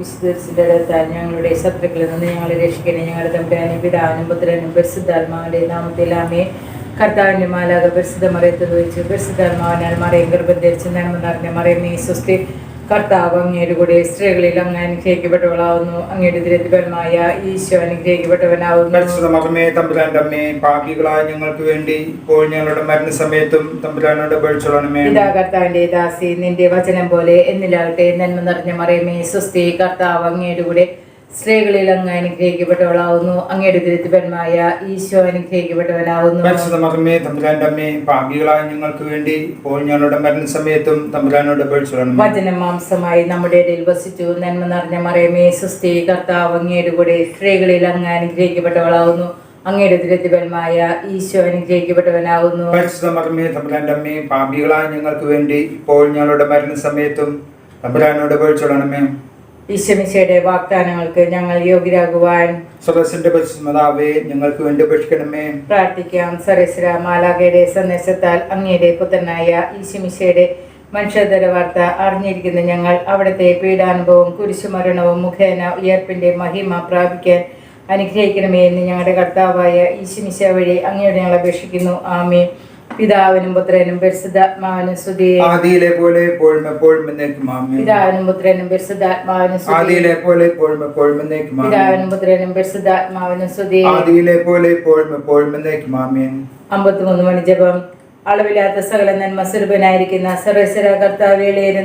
വിശുദ്ധരുടെ അടുത്താൽ ഞങ്ങളുടെ ശത്രുക്കളിൽ നിന്ന് ഞങ്ങളെ രക്ഷിക്കണേ. ഞങ്ങളുടെ തമ്പുരാനെ പിതാവിനും പുത്രനും പരിശുദ്ധാത്മാവിന്റെ നാമത്തിൽ ആമേൻ. കർത്താവിന്റെ മാലാഖ പരിശുദ്ധ മറിയത്തിൽ വെച്ച് പരിശുദ്ധാത്മാവിനാൽ മറിയം ഗർഭം ധരിച്ച് നന്മ നിറഞ്ഞ മറിയമേ സ്വസ്തി. കർത്താവ് അങ്ങയുടെ കൂടെ സ്ത്രീകളിൽ അങ്ങ് അനുഗ്രഹിക്കപ്പെട്ടവളാവുന്നു. അങ്ങയുടെ ദുരിതപരമായ ഈശോ അനുഗ്രഹിക്കപ്പെട്ടവനാവുന്നു. പാപികളായ ഞങ്ങൾക്ക് വേണ്ടി ഇപ്പോൾ ഞങ്ങളുടെ മരണസമയത്തും തമ്പുരാനോട് അപേക്ഷിച്ചോളണമേ. പിതാ കർത്താവിന്റെ ദാസി, നിന്റെ വചനം പോലെ എന്നിലാകട്ടെ. നന്മ നിറഞ്ഞ മറിയമേ സ്വസ്തി. കർത്താവ് അങ്ങയുടെ കൂടെ സ്ത്രീകളിൽ അങ്ങ് അനുഗ്രഹിക്കപ്പെട്ടവളാവുന്നു. അങ്ങയുടെ ദുരിതപരമായ ഈശോ അനുഗ്രഹിക്കപ്പെട്ടവനാവുന്നു. പാപികളായ ഞങ്ങൾക്ക് വേണ്ടി ഇപ്പോൾ ഞങ്ങളുടെ മരണസമയത്തും തമ്പുരാനോട് അപേക്ഷിച്ചോളണമേ. വചനം മാംസമായി നമ്മുടെ ഇടയിൽ വസിച്ചു. നന്മ നിറഞ്ഞ മറിയമേ സ്വസ്തി. കർത്താവ് അങ്ങയുടെ കൂടെ സ്ത്രീകളിൽ അങ്ങ് അനുഗ്രഹിക്കപ്പെട്ടവളാവുന്നു. അങ്ങയുടെ ദുരിതപരമായ ഈശോ അനുഗ്രഹിക്കപ്പെട്ടവനാവുന്നു. പാപികളായ ഞങ്ങൾക്ക് വേണ്ടി ഇപ്പോൾ ഞങ്ങളുടെ മരണസമയത്തും തമ്പുരാനോട് അപേക്ഷിച്ചോളണമേ. ഈശോമിശിഹായുടെ വാഗ്ദാനങ്ങൾക്ക് ഞങ്ങൾ യോഗ്യരാകുവാൻ സർവ്വസിന്റെ പരിശുദ്ധമാതാവേ ഞങ്ങൾക്ക് വേണ്ടി അപേക്ഷിക്കണമേ. പ്രാർത്ഥിക്കാം. സർവേശ്വര മാലാഖയുടെ സന്ദേശത്താൽ അങ്ങയുടെ പുത്രനായ ഈശോമിശിഹായുടെ മനുഷ്യധര വാർത്ത അറിഞ്ഞിരിക്കുന്ന ഞങ്ങൾ അവിടുത്തെ പീഡാനുഭവവും കുരിശുമരണവും മുഖേന ഉയർപ്പിന്റെ മഹിമ പ്രാപിക്കാൻ അനുഗ്രഹിക്കണമേ എന്ന് ഞങ്ങളുടെ കർത്താവായ ഈശോമിശിഹ വഴി അങ്ങയോട് ഞങ്ങൾ അപേക്ഷിക്കുന്നു. ആമേൻ. പിതാവിനും പുത്രനും പരിശുദ്ധാത്മാവിനും സ്തുതി. ആദിയിലെ പോലെ എപ്പോഴും എപ്പോഴും എന്നേക്കും ആമേൻ. പിതാവിനും പുത്രനും പരിശുദ്ധാത്മാവിനും സ്തുതി. ആദിയിലെ പോലെ എപ്പോഴും എപ്പോഴും എന്നേക്കും ആമേൻ. പിതാവിനും പുത്രനും പരിശുദ്ധാത്മാവിനും സ്തുതി. ആദിയിലെ പോലെ എപ്പോഴും എപ്പോഴും എന്നേക്കും ആമേൻ. 53 മണി ജപം. അളവില്ലാത്ത സകല നന്മ സ്വരൂപനായിരിക്കുന്ന സർവേശ്വര കർത്താവേളേറെ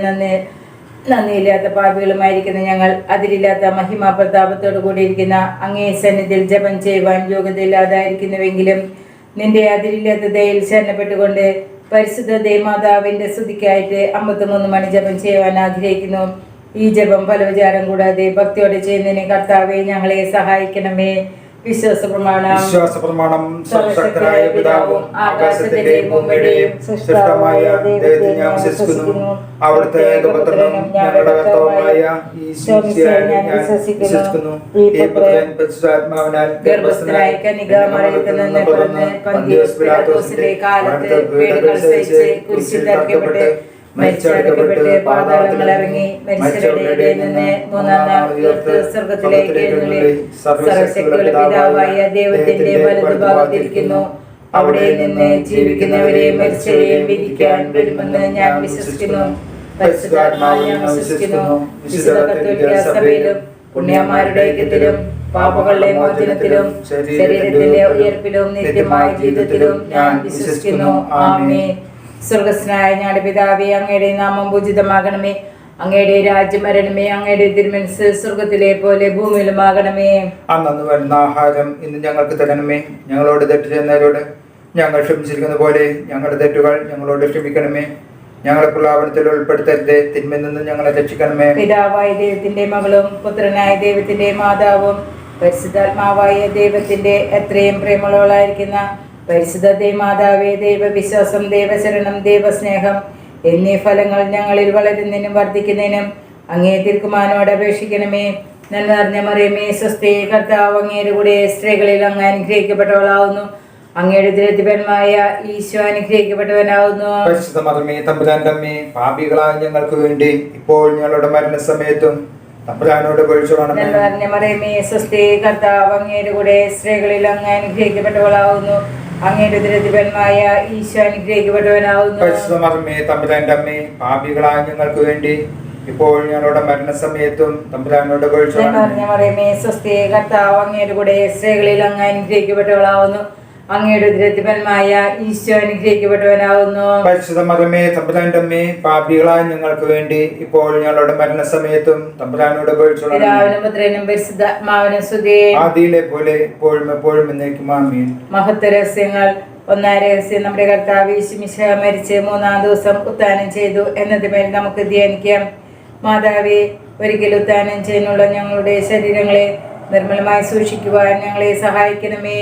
നന്ദിയില്ലാത്ത പാപികളുമായിരിക്കുന്ന ഞങ്ങൾ അതിരില്ലാത്ത മഹിമാ പ്രതാപത്തോടു കൂടിയിരിക്കുന്ന അങ്ങേ സന്നിധിയിൽ ജപം ചെയ്യുവാൻ യോഗ്യതയില്ലാതായിരിക്കുന്നുവെങ്കിലും നിന്റെ അതിരില്ലാത്ത ദയയിൽ ശരണപ്പെട്ടുകൊണ്ട് പരിശുദ്ധ ദേവമാതാവിന്റെ സ്തുതിക്കായിട്ട് 53 മണി ജപം ചെയ്യുവാൻ ആഗ്രഹിക്കുന്നു. ഈ ജപം ഫലവിചാരം കൂടാതെ ഭക്തിയോടെ ചെയ്യുന്നതിന് കർത്താവെ ഞങ്ങളെ സഹായിക്കണമേ. വിശ്വാസ പ്രമാണം. സർവശക്തനായ പിതാവും ആകാശത്തിന്റെയും ഭൂമിയുടെയും സൃഷ്ടാവായ ദൈവത്തിൽ ഞാൻ വിശ്വസിക്കുന്നു. അവിടുത്തെ ഏകപുത്രനും ഞങ്ങളുടെ കർത്താവുമായ ഈശോമിശിഹായിൽ ഞാൻ വിശ്വസിക്കുന്നു. ഈ പുത്രൻ പരിശുദ്ധാത്മാവിനാൽ ഗർഭസ്ഥനായി കന്യകാമറിയത്തിൽ നിന്ന് പിറന്ന് പന്തിയോസ് പിലാത്തോസിന്റെ കാലത്ത് പീഡകൾ സഹിച്ച് കുരിശിൽ തറയ്ക്കപ്പെട്ട് മരിച്ചടക്കപ്പെട്ട് പാതാളങ്ങൾ ഇറങ്ങി മരിച്ചവരുടെ ഇടയിൽ നിന്ന് മൂന്നാം നാൾ ഉയർത്ത് സ്വർഗ്ഗത്തിലേക്ക് എഴുന്നള്ളി സർവശക്തിയുള്ള പിതാവായ ദൈവത്തിന്റെ വലതുഭാഗത്തിരിക്കുന്നു. അവിടെ നിന്ന് ജീവിക്കുന്നവരെയും മരിച്ചവരെയും വിധിക്കാൻ വരുമെന്ന് ഞാൻ വിശ്വസിക്കുന്നു. പരിശുദ്ധാത്മാവിൽ ഞാൻ വിശ്വസിക്കുന്നു. വിശുദ്ധ കത്തോലിക്കാ സഭയിലും പുണ്യന്മാരുടെ ഐക്യത്തിലും പാപങ്ങളുടെ മോചനത്തിലും ശരീരത്തിന്റെ ഉയർപ്പിലും നിത്യമായ ജീവിതത്തിലും ഞാൻ വിശ്വസിക്കുന്നു. ആമേൻ. സ്വർഗസ്നായ ഞങ്ങളുടെ പിതാവേ, അങ്ങയുടെ നാമം പൂജിതമാകണമേ. അങ്ങയുടെ രാജ്യം വരണമേ. അങ്ങയുടെ തിരുമനസ്സ് സ്വർഗത്തിലെ പോലെ ഭൂമിയിലുമാകണമേ. അന്നു വരുന്ന ആഹാരം ഇന്ന് ഞങ്ങൾക്ക് തരണമേ. ഞങ്ങളോട് തെറ്റ് ചെയ്യുന്നവരോട് ഞങ്ങൾ ക്ഷമിച്ചിരിക്കുന്ന പോലെ ഞങ്ങളുടെ തെറ്റുകൾ ഞങ്ങളോട് ക്ഷമിക്കണമേ. ഞങ്ങളെ പ്രലോഭനത്തിൽ ഉൾപ്പെടുത്തരുത്, തിന്മയിൽ നിന്ന് ഞങ്ങളെ രക്ഷിക്കണമേ. പിതാവായ ദൈവത്തിന്റെ മകളും പുത്രനായ ദൈവത്തിന്റെ മാതാവും പരിശുദ്ധാത്മാവായ ദൈവത്തിന്റെ എത്രയും പ്രേമളവളായിരിക്കുന്ന പരിശുദ്ധ ദൈവമാതാവേ, ദൈവവിശ്വാസം, ദൈവശരണം, ദൈവസ്നേഹം എന്നീ ഫലങ്ങൾ ഞങ്ങളിൽ വളരുന്നതിനും വർദ്ധിക്കുന്നതിനും അങ്ങേ തിരുക്കുമാരനോട് അപേക്ഷിക്കണമേ. നന്മ നിറഞ്ഞ മറിയമേ സ്വസ്തി. കർത്താവ് അങ്ങയുടെ കൂടെ സ്ത്രീകളിൽ അങ്ങ് അനുഗ്രഹിക്കപ്പെട്ടവളാവുന്നു. അങ്ങയുടെ ദുരിതപരമായ ഈശോ അനുഗ്രഹിക്കപ്പെട്ടവനാവുന്നു. പരിശുദ്ധ മറിയമേ തമ്പുരാന്റെ അമ്മേ, പാപികളായ ഞങ്ങൾക്ക് വേണ്ടി ഇപ്പോൾ ഞങ്ങളുടെ മരണസമയത്തും തമ്പുരാനോട് അപേക്ഷിച്ചോളണമേ. നന്മ നിറഞ്ഞ മറിയമേ സ്വസ്തി. കർത്താവ് അങ്ങയുടെ കൂടെ സ്ത്രീകളിൽ അങ്ങ് അനുഗ്രഹിക്കപ്പെട്ടവളാവുന്നു. അങ്ങയുടെ ദുരിതപരമായ ഈശോ അനുഗ്രഹിക്കപ്പെട്ടവനാവുന്നു. പരിശുദ്ധ മറിയമേ തമ്പുരാന്റെ അമ്മേ, പാപികളായ ഞങ്ങൾക്ക് വേണ്ടി ഇപ്പോൾ ഞങ്ങളുടെ മരണസമയത്തും തമ്പുരാനോട് അപേക്ഷിച്ചോളണമേ. നന്മ നിറഞ്ഞ മറിയമേ സ്വസ്തി. കർത്താവ് അങ്ങയുടെ കൂടെ സ്ത്രീകളിൽ അങ്ങ് അനുഗ്രഹിക്കപ്പെട്ടവളാവുന്നു. അങ്ങയുടെ ദുരിതപരമായ ഈശോ അനുഗ്രഹിക്കപ്പെട്ടവനാവുന്നു. പരിശുദ്ധ മറിയമേ തമ്പുരാന്റെ അമ്മേ, പാപികളായ ഞങ്ങൾക്ക് വേണ്ടി ഇപ്പോൾ ഞങ്ങളുടെ മരണസമയത്തും തമ്പുരാനോട് അപേക്ഷിച്ചോളണമേ. പിതാവിനും പുത്രനും പരിശുദ്ധാത്മാവിനും സ്തുതി. ആദിയിലെ പോലെ എപ്പോഴും എപ്പോഴും എന്നേക്കും ആമേൻ. മഹത്വ രഹസ്യങ്ങൾ. ഒന്നാം രഹസ്യം, നമ്മുടെ കർത്താവ് ഈശോമിശിഹ മരിച്ച് മൂന്നാം ദിവസം ഉത്ഥാനം ചെയ്തു എന്നതുമേൽ നമുക്ക് ധ്യാനിക്കാം. മാതാവേ, ഒരിക്കൽ ഉത്ഥാനം ചെയ്യാനുള്ള ഞങ്ങളുടെ ശരീരങ്ങളെ നിർമ്മലമായി സൂക്ഷിക്കുവാൻ ഞങ്ങളെ സഹായിക്കണമേ.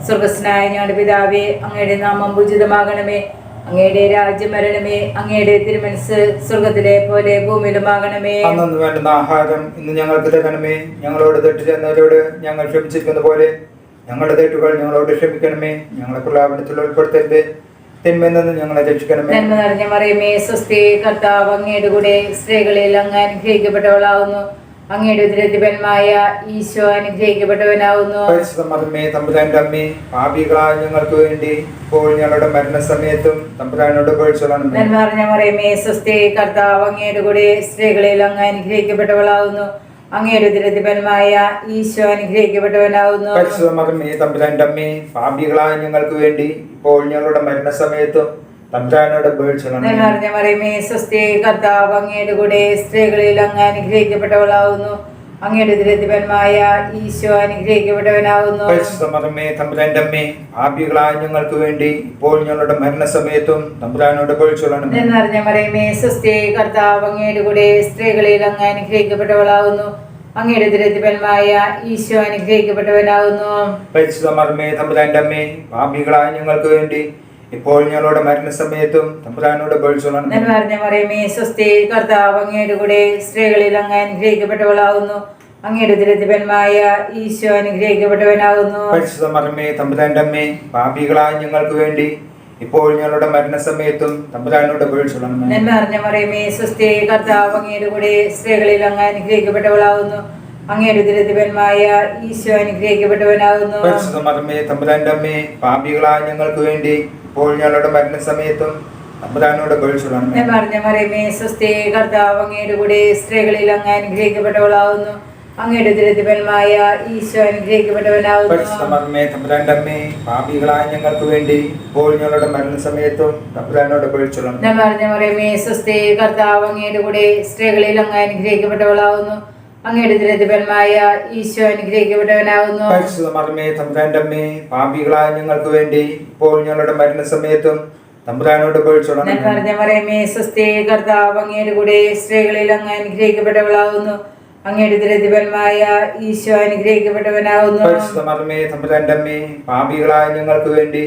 സ്വർഗസ്നായ ഞങ്ങളുടെ പിതാവേ, അങ്ങയുടെ നാമം പൂജിതമാകണമേ. അങ്ങയുടെ രാജ്യം വരണമേ. അങ്ങയുടെ തിരുമനസ്സ് സ്വർഗത്തിലെ പോലെ ഭൂമിയിലുമാകണമേ. അന്നു വേണ്ടുന്ന ആഹാരം ഇന്ന് ഞങ്ങൾക്ക് തരണമേ. ഞങ്ങളോട് തെറ്റ് ചെയ്യുന്നവരോട് ഞങ്ങൾ ക്ഷമിച്ചിരിക്കുന്ന പോലെ ഞങ്ങളുടെ തെറ്റുകൾ ഞങ്ങളോട് ക്ഷമിക്കണമേ. ഞങ്ങളെ പ്രലോഭനത്തിൽ ഉൾപ്പെടുത്തരുത്, തിന്മയിൽ നിന്ന് ഞങ്ങളെ രക്ഷിക്കണമേ. നന്മ നിറഞ്ഞ മറിയമേ സ്വസ്തി. കർത്താവ് അങ്ങയുടെ കൂടെ സ്ത്രീകളിൽ അങ്ങ് അനുഗ്രഹിക്കപ്പെട്ടവളാവുന്നു. അങ്ങയുടെ ഉദരത്തിഫലമായ ഈശോ അനുഗ്രഹിക്കപ്പെട്ടവനാവുന്നു. പരിശുദ്ധ മറിയമേ തമ്പുരാന്റെ അമ്മേ, പാപികളായ ഞങ്ങൾക്ക് വേണ്ടി ഇപ്പോൾ ഞങ്ങളുടെ മരണസമയത്തും തമ്പുരാനോട് അപേക്ഷിച്ചുകൊള്ളണമേ. നന്മ നിറഞ്ഞ മറിയമേ, സ്വസ്തി, കർത്താവ് അങ്ങയുടെ കൂടെ സ്ത്രീകളിൽ അങ്ങ് അനുഗ്രഹിക്കപ്പെട്ടവളാവുന്നു. അങ്ങയുടെ ഉദരത്തിഫലമായ ഈശോ അനുഗ്രഹിക്കപ്പെട്ടവനാവുന്നു. പരിശുദ്ധ മറിയമേ തമ്പുരാന്റെ അമ്മേ, പാപികളായ ഞങ്ങൾക്ക് വേണ്ടി ഇപ്പോൾ ഞങ്ങളുടെ മരണസമയത്തും തമ്പുരാനോട് അപേക്ഷിച്ചുകൊള്ളണമേ. നന്മ നിറഞ്ഞ മറിയമേ, സ്വസ്തി, കർത്താവ് അങ്ങയുടെ കൂടെ സ്ത്രീകളിൽ അങ്ങ് അനുഗ്രഹിക്കപ്പെട്ടവളാവുന്നു. അങ്ങയുടെ ഉദരത്തിഫലമായ ഈശോ അനുഗ്രഹിക്കപ്പെട്ടവനാവുന്നു. പരിശുദ്ധ മറിയമേ തമ്പുരാന്റെ അമ്മേ, പാപികളായ ഞങ്ങൾക്ക് വേണ്ടി ഇപ്പോൾ ഞങ്ങളുടെ മരണസമയത്തും തമ്പുരാനോട് അപേക്ഷിച്ചുകൊള്ളണമേ. നന്മ നിറഞ്ഞ മറിയമേ, സ്വസ്തി, കർത്താവ് അങ്ങയുടെ കൂടെ സ്ത്രീകളിൽ അങ്ങ് അനുഗ്രഹിക്കപ്പെട്ടവളാവുന്നു. അങ്ങയുടെ ഉദരത്തിഫലമായ ഈശോ അനുഗ്രഹിക്കപ്പെട്ടവനാവുന്നു. പരിശുദ്ധ മറിയമേ തമ്പുരാന്റെ അമ്മേ, പാപികളായ ഞങ്ങൾക്ക് വേണ്ടി ഇപ്പോൾ ഞങ്ങളുടെ മരണസമയത്തും തമ്പുരാനോട് അപേക്ഷിച്ചുകൊള്ളണമേ. നന്മ നിറഞ്ഞ മറിയമേ, സ്വസ്തി, കർത്താവ് അങ്ങയുടെ കൂടെ സ്ത്രീകളിൽ അങ്ങ് അനുഗ്രഹിക്കപ്പെട്ടവളാവുന്നു. അങ്ങയുടെ ഉദരത്തിഫലമായ ഈശോ അനുഗ്രഹിക്കപ്പെട്ടവനാവുന്നു. പരിശുദ്ധ മറിയമേ തമ്പുരാന്റെ അമ്മേ, പാപികളായ ഞങ്ങൾക്ക് വേണ്ടി ഇപ്പോൾ ഞങ്ങളുടെ മരണസമയത്തും തമ്പുരാനോട് അപേക്ഷിച്ചുകൊള്ളണമേ. നന്മ നിറഞ്ഞ മറിയമേ, സ്വസ്തി, കർത്താവ് അങ്ങയുടെ കൂടെ സ്ത്രീകളിൽ അങ്ങ് അനുഗ്രഹിക്കപ്പെട്ടവളാവുന്നു. അങ്ങയുടെ ഉദരത്തിഫലമായ ഈശോ അനുഗ്രഹിക്കപ്പെട്ടവനാവുന്നു. പരിശുദ്ധ മറിയമേ തമ്പുരാന്റെ അമ്മേ, പാപികളായ ഞങ്ങൾക്ക് വേണ്ടി ഇപ്പോൾ ഞങ്ങളുടെ മരണസമയത്തും തമ്പുരാനോട് അപേക്ഷിച്ചുകൊള്ളണമേ. നന്മ നിറഞ്ഞ മറിയമേ, സ്വസ്തി, കർത്താവ് അങ്ങയുടെ കൂടെ സ്ത്രീകളിൽ അങ്ങ് അനുഗ്രഹിക്കപ്പെട്ടവളാവുന്നു. അങ്ങയുടെ ഉദരത്തിഫലമായ ഈശോ അനുഗ്രഹിക്കപ്പെട്ടവനാവുന്നു. പരിശുദ്ധ മറിയമേ തമ്പുരാന്റെ അമ്മേ, പാപികളായ ഞങ്ങൾക്ക് വേണ്ടി ഇപ്പോൾ ഞങ്ങളുടെ മരണസമയത്തും തമ്പുരാനോട് അപേക്ഷിച്ചുകൊള്ളണമേ. നന്മ നിറഞ്ഞ മറിയമേ, സ്വസ്തി, കർത്താവ് അങ്ങയുടെ കൂടെ സ്ത്രീകളിൽ അങ്ങ് അനുഗ്രഹിക്കപ്പെട്ടവളാവുന്നു. അങ്ങയുടെ ഉദരത്തിഫലമായ ഈശോ അനുഗ്രഹിക്കപ്പെട്ടവനാവുന്നു. പരിശുദ്ധ മറിയമേ തമ്പുരാന്റെ അമ്മേ, പാപികളായ ഞങ്ങൾക്ക് വേണ്ടി ഇപ്പോൾ ഞങ്ങളുടെ മരണസമയത്തും തമ്പുരാനോട് അപേക്ഷിച്ചുകൊള്ളണമേ. നന്മ നിറഞ്ഞ മറിയമേ, സ്വസ്തി, കർത്താവ് അങ്ങയുടെ കൂടെ സ്ത്രീകളിൽ അങ്ങ് അനുഗ്രഹിക്കപ്പെട്ടവളാവുന്നു. അങ്ങയുടെ ഉദരത്തിഫലമായ ഈശോ അനുഗ്രഹിക്കപ്പെട്ടവനാവുന്നു. പരിശുദ്ധ മറിയമേ തമ്പുരാന്റെ അമ്മേ, പാപികളായ ഞങ്ങൾക്ക് വേണ്ടി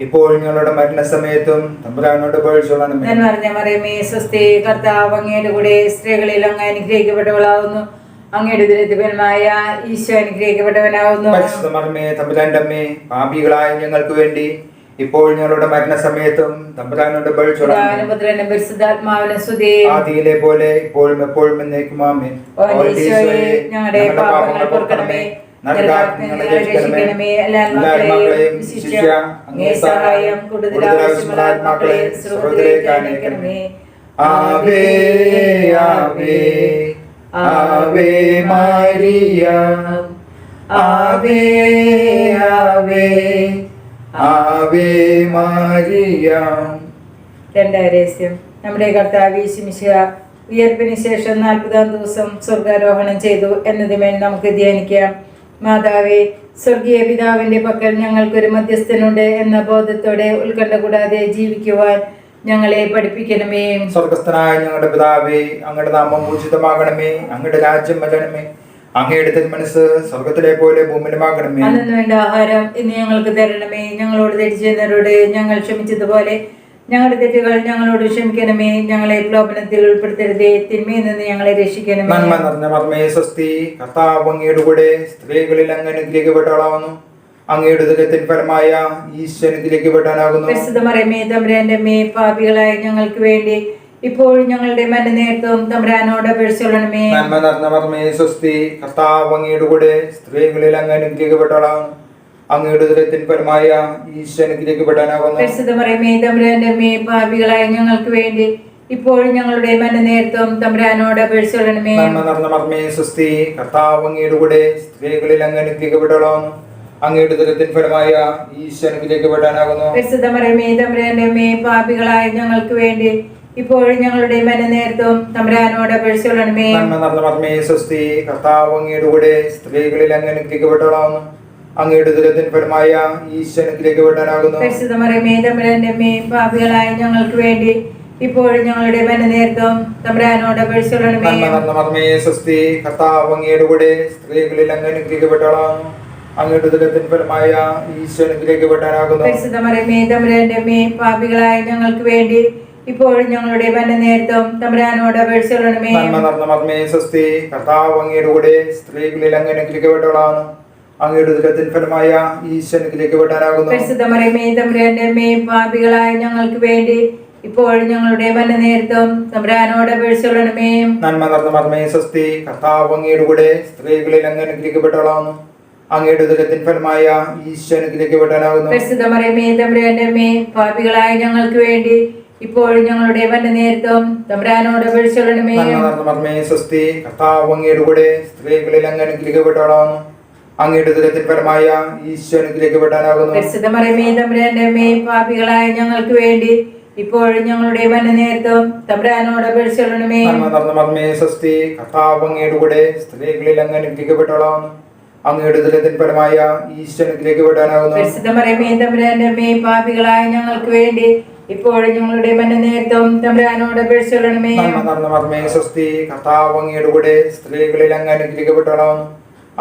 ഇപ്പോൾ ഞങ്ങളുടെ മരണസമയത്തും തമ്പുരാനോട് അപേക്ഷിച്ചുകൊള്ളണമേ. നന്മ നിറഞ്ഞ മറിയമേ, സ്വസ്തി, കർത്താവ് അങ്ങയുടെ കൂടെ സ്ത്രീകളിൽ അങ്ങ് അനുഗ്രഹിക്കപ്പെട്ടവളാവുന്നു. അങ്ങയുടെ ഉദരത്തിഫലമായ ഈശോ അനുഗ്രഹിക്കപ്പെട്ടവനാവുന്നു. പരിശുദ്ധ മറിയമേ തമ്പുരാന്റെ അമ്മേ, പാപികളായ ഞങ്ങൾക്ക് വേണ്ടി ഇപ്പോൾ ഞങ്ങളുടെ മരണസമയത്തും തമ്പുരാനോട് അപേക്ഷിച്ചുകൊള്ളണമേ. പുത്രനും പരിശുദ്ധാത്മാവിനും സ്തുതി. ആദിയിലെ പോലെ ഇപ്പോഴും എപ്പോഴും എന്നേക്കും ആമേൻ. ഓ ഈശോയെ, ഞങ്ങളുടെ പാപങ്ങൾ പൊറുക്കണമേ, നരകാഗ്നികളെ രക്ഷിക്കണമേ. എല്ലാ ആത്മാക്കളെയും വിശിഷ്യ അങ്ങേ സഹായം കൂടുതൽ ആവശ്യമുള്ള ആത്മാക്കളെ സ്വർഗ്ഗത്തിലേക്ക് അയക്കണമേ. ആവേ ആവേ ആവേ മരിയ, ആവേ ആവേ ആവേ മരിയ. രണ്ടാം രഹസ്യം. നമ്മുടെ കർത്താവ് യേശു മിശിഹ ഉയർപ്പിന് ശേഷം 40-ാം ദിവസം സ്വർഗാരോഹണം ചെയ്തു എന്നതുമേൽ നമുക്ക് ധ്യാനിക്കാം. മാതാവേ, സ്വർഗീയ പിതാവിന്റെ പക്കൽ ഞങ്ങൾക്കൊരു മധ്യസ്ഥനുണ്ട് എന്ന ബോധത്തോടെ ഉത്കണ്ഠ കൂടാതെ ജീവിക്കുവാൻ ഞങ്ങളെ പഠിപ്പിക്കണമേ. സ്വർഗസ്ഥനായ ഞങ്ങളുടെ പിതാവേ, അങ്ങയുടെ നാമം പൂജിതമാകണമേ, അങ്ങയുടെ രാജ്യം വരണമേ, അങ്ങയുടെ തിരുമനസ്സ് സ്വർഗത്തിലെ പോലെ ഭൂമിയിലുമാകണമേ. അന്നു വേണ്ട ആഹാരം ഇന്ന് ഞങ്ങൾക്ക് തരണമേ. ഞങ്ങളോട് തെറ്റ് ചെയ്യുന്നവരോട് ഞങ്ങൾ ക്ഷമിച്ചതുപോലെ ഞങ്ങളുടെ തെറ്റുകൾ ഞങ്ങളോട് ക്ഷമിക്കണമേ. ഞങ്ങളെ പ്രലോഭനത്തിൽ ഉൾപ്പെടുത്തരുതേ, തിന്മയിൽ നിന്ന് ഞങ്ങളെ രക്ഷിക്കണമേ. നന്മ നിറഞ്ഞ മറിയമേ, സ്വസ്തി, കർത്താവ് അങ്ങയുടെ കൂടെ സ്ത്രീകളിൽ അങ്ങ് അനുഗ്രഹിക്കപ്പെട്ടവളാവുന്നു. അങ്ങയുടെ ഉദരത്തിൻ ഫലമായ ഈശോ അനുഗ്രഹിക്കപ്പെട്ടവനാകുന്നു. പരിശുദ്ധ മറിയമേ തമ്പുരാന്റെ അമ്മേ, പാപികളായ ഞങ്ങൾക്ക് വേണ്ടി ഇപ്പോഴും ഞങ്ങളുടെ മരണനേരത്തും തമ്പുരാനോട് അപേക്ഷിച്ചുകൊള്ളണമേ. നന്മ നിറഞ്ഞ മറിയമേ, സ്വസ്തി, കർത്താവ് അങ്ങയുടെ കൂടെ സ്ത്രീകളിൽ അങ്ങ് അനുഗ്രഹിക്കപ്പെട്ടവളാവുന്നു. അങ്ങയുടെ ഉദരത്തിൻ ഫലമായ ഈശോ അനുഗ്രഹിക്കപ്പെട്ടവനാകുന്നു. പരിശുദ്ധ മറിയമേ തമ്പുരാന്റെ അമ്മേ, പാപികളായ ഞങ്ങൾക്ക് വേണ്ടി ഇപ്പോഴും ഞങ്ങളുടെ മരണനേരത്തും തമ്പുരാനോട് അപേക്ഷിച്ചുകൊള്ളണമേ. നന്മ നിറഞ്ഞ മറിയമേ, സ്വസ്തി, കർത്താവ് അങ്ങയുടെ കൂടെ സ്ത്രീകളിൽ അങ്ങ് അനുഗ്രഹിക്കപ്പെട്ടവളാവുന്നു. അങ്ങയുടെ ഉദരത്തിൻ ഫലമായ ഈശോ അനുഗ്രഹിക്കപ്പെട്ടവനാകുന്നു. പരിശുദ്ധ മറിയമേ തമ്പുരാന്റെ അമ്മേ, പാപികളായ ഞങ്ങൾക്ക് വേണ്ടി ഇപ്പോഴും ഞങ്ങളുടെ മരണനേരത്തും തമ്പുരാനോട് അപേക്ഷിച്ചുകൊള്ളണമേ. നന്മ നിറഞ്ഞ മറിയമേ, സ്വസ്തി, കർത്താവ് അങ്ങയുടെ കൂടെ സ്ത്രീകളിൽ അങ്ങ് അനുഗ്രഹിക്കപ്പെട്ടവളാവുന്നു. അങ്ങയുടെ ഉദരത്തിൻ ഫലമായ ഈശോ അനുഗ്രഹിക്കപ്പെട്ടവനാകുന്നു. പരിശുദ്ധ മറിയമേ തമ്പുരാന്റെ അമ്മേ, പാപികളായ ഞങ്ങൾക്ക് വേണ്ടി ഇപ്പോഴും ഞങ്ങളുടെ മരണനേരത്തും തമ്പുരാനോട് അപേക്ഷിച്ചുകൊള്ളണമേ. നന്മ നിറഞ്ഞ മറിയമേ, സ്വസ്തി, കർത്താവ് അങ്ങയുടെ കൂടെ സ്ത്രീകളിൽ അങ്ങ് അനുഗ്രഹിക്കപ്പെട്ടവളാവുന്നു. അങ്ങയുടെ ഉദരത്തിൻ ഫലമായ ഈശോ അനുഗ്രഹിക്കപ്പെട്ടവനാകുന്നു. പരിശുദ്ധ മറിയമേ തമ്പുരാന്റെ അമ്മേ, പാപികളായ ഞങ്ങൾക്ക് വേണ്ടി ഇപ്പോഴും ഞങ്ങളുടെ മരണനേരത്തും തമ്പുരാനോട് അപേക്ഷിച്ചുകൊള്ളണമേ. നന്മ നിറഞ്ഞ മറിയമേ, സ്വസ്തി, കർത്താവ് അങ്ങയുടെ കൂടെ സ്ത്രീകളിൽ അങ്ങ് അനുഗ്രഹിക്കപ്പെട്ടവളാവുന്നു. അങ്ങയുടെ ഉദരത്തിൻ ഫലമായ ഈശോ അനുഗ്രഹിക്കപ്പെട്ടവനാകുന്നു. പരിശുദ്ധ മറിയമേ തമ്പുരാന്റെ അമ്മേ, പാപികളായ ഞങ്ങൾക്ക് വേണ്ടി ഇപ്പോഴും ഞങ്ങളുടെ മരണനേരത്തും തമ്പുരാനോട് അപേക്ഷിച്ചുകൊള്ളണമേ. നന്മ നിറഞ്ഞ മർമ്മേ സ്വസ്തി, കർത്താവ് അങ്ങയുടെ കൂടെ സ്ത്രീകളിൽ അങ്ങ് അനുഗ്രഹിക്കപ്പെട്ടവളാവുന്നു. അങ്ങയുടെ ഉദരത്തിൻ ഫലമായ ഈശോ അനുഗ്രഹിക്കപ്പെട്ടവനാകുന്നു. പരിശുദ്ധ മറിയമേ തമ്പുരാന്റെ അമ്മേ, പാപികളായ ഞങ്ങൾക്ക് വേണ്ടി ഇപ്പോഴും ഞങ്ങളുടെ മരണനേരത്തും തമ്പുരാനോട് അപേക്ഷിച്ചുകൊള്ളണമേ. നന്മ നിറഞ്ഞ മർമ്മേ സ്വസ്തി, കർത്താവ് അങ്ങയുടെ കൂടെ സ്ത്രീകളിൽ അങ്ങ് അനുഗ്രഹിക്കപ്പെട്ടവളാവുന്നു. അങ്ങയുടെ ഉദരത്തിൻ ഫലമായ ഈശോ അനുഗ്രഹിക്കപ്പെട്ടവനാകുന്നു. പരിശുദ്ധ മറിയമേ തമ്പുരാന്റെ അമ്മേ, പാപികളായ ഞങ്ങൾക്ക് വേണ്ടി ഇപ്പോഴും ഞങ്ങളുടെ മരണനേരത്തും തമ്പുരാനോട് അപേക്ഷിച്ചുകൊള്ളണമേ. നന്മ നിറഞ്ഞ മർമ്മേ സ്വസ്തി, കർത്താവ് അങ്ങയുടെ കൂടെ സ്ത്രീകളിൽ അങ്ങ് അനുഗ്രഹിക്കപ്പെട്ടവളാവുന്നു. അങ്ങയുടെ ഉദരത്തിൻ ഫലമായ ഈശോ അനുഗ്രഹിക്കപ്പെട്ടവനാകുന്നു. പരിശുദ്ധ മറിയമേ തമ്പുരാന്റെ അമ്മേ, പാപികളായ ഞങ്ങൾക്ക് വേണ്ടി ഇപ്പോഴും ഞങ്ങളുടെ മരണനേരത്തും തമ്പുരാനോട് അപേക്ഷിച്ചുകൊള്ളണമേ. നന്മ നിറഞ്ഞ മർമ്മേ സ്വസ്തി, കർത്താവ് അങ്ങയുടെ കൂടെ സ്ത്രീകളിൽ അങ്ങ് അനുഗ്രഹിക്കപ്പെട്ടവളാവുന്നു.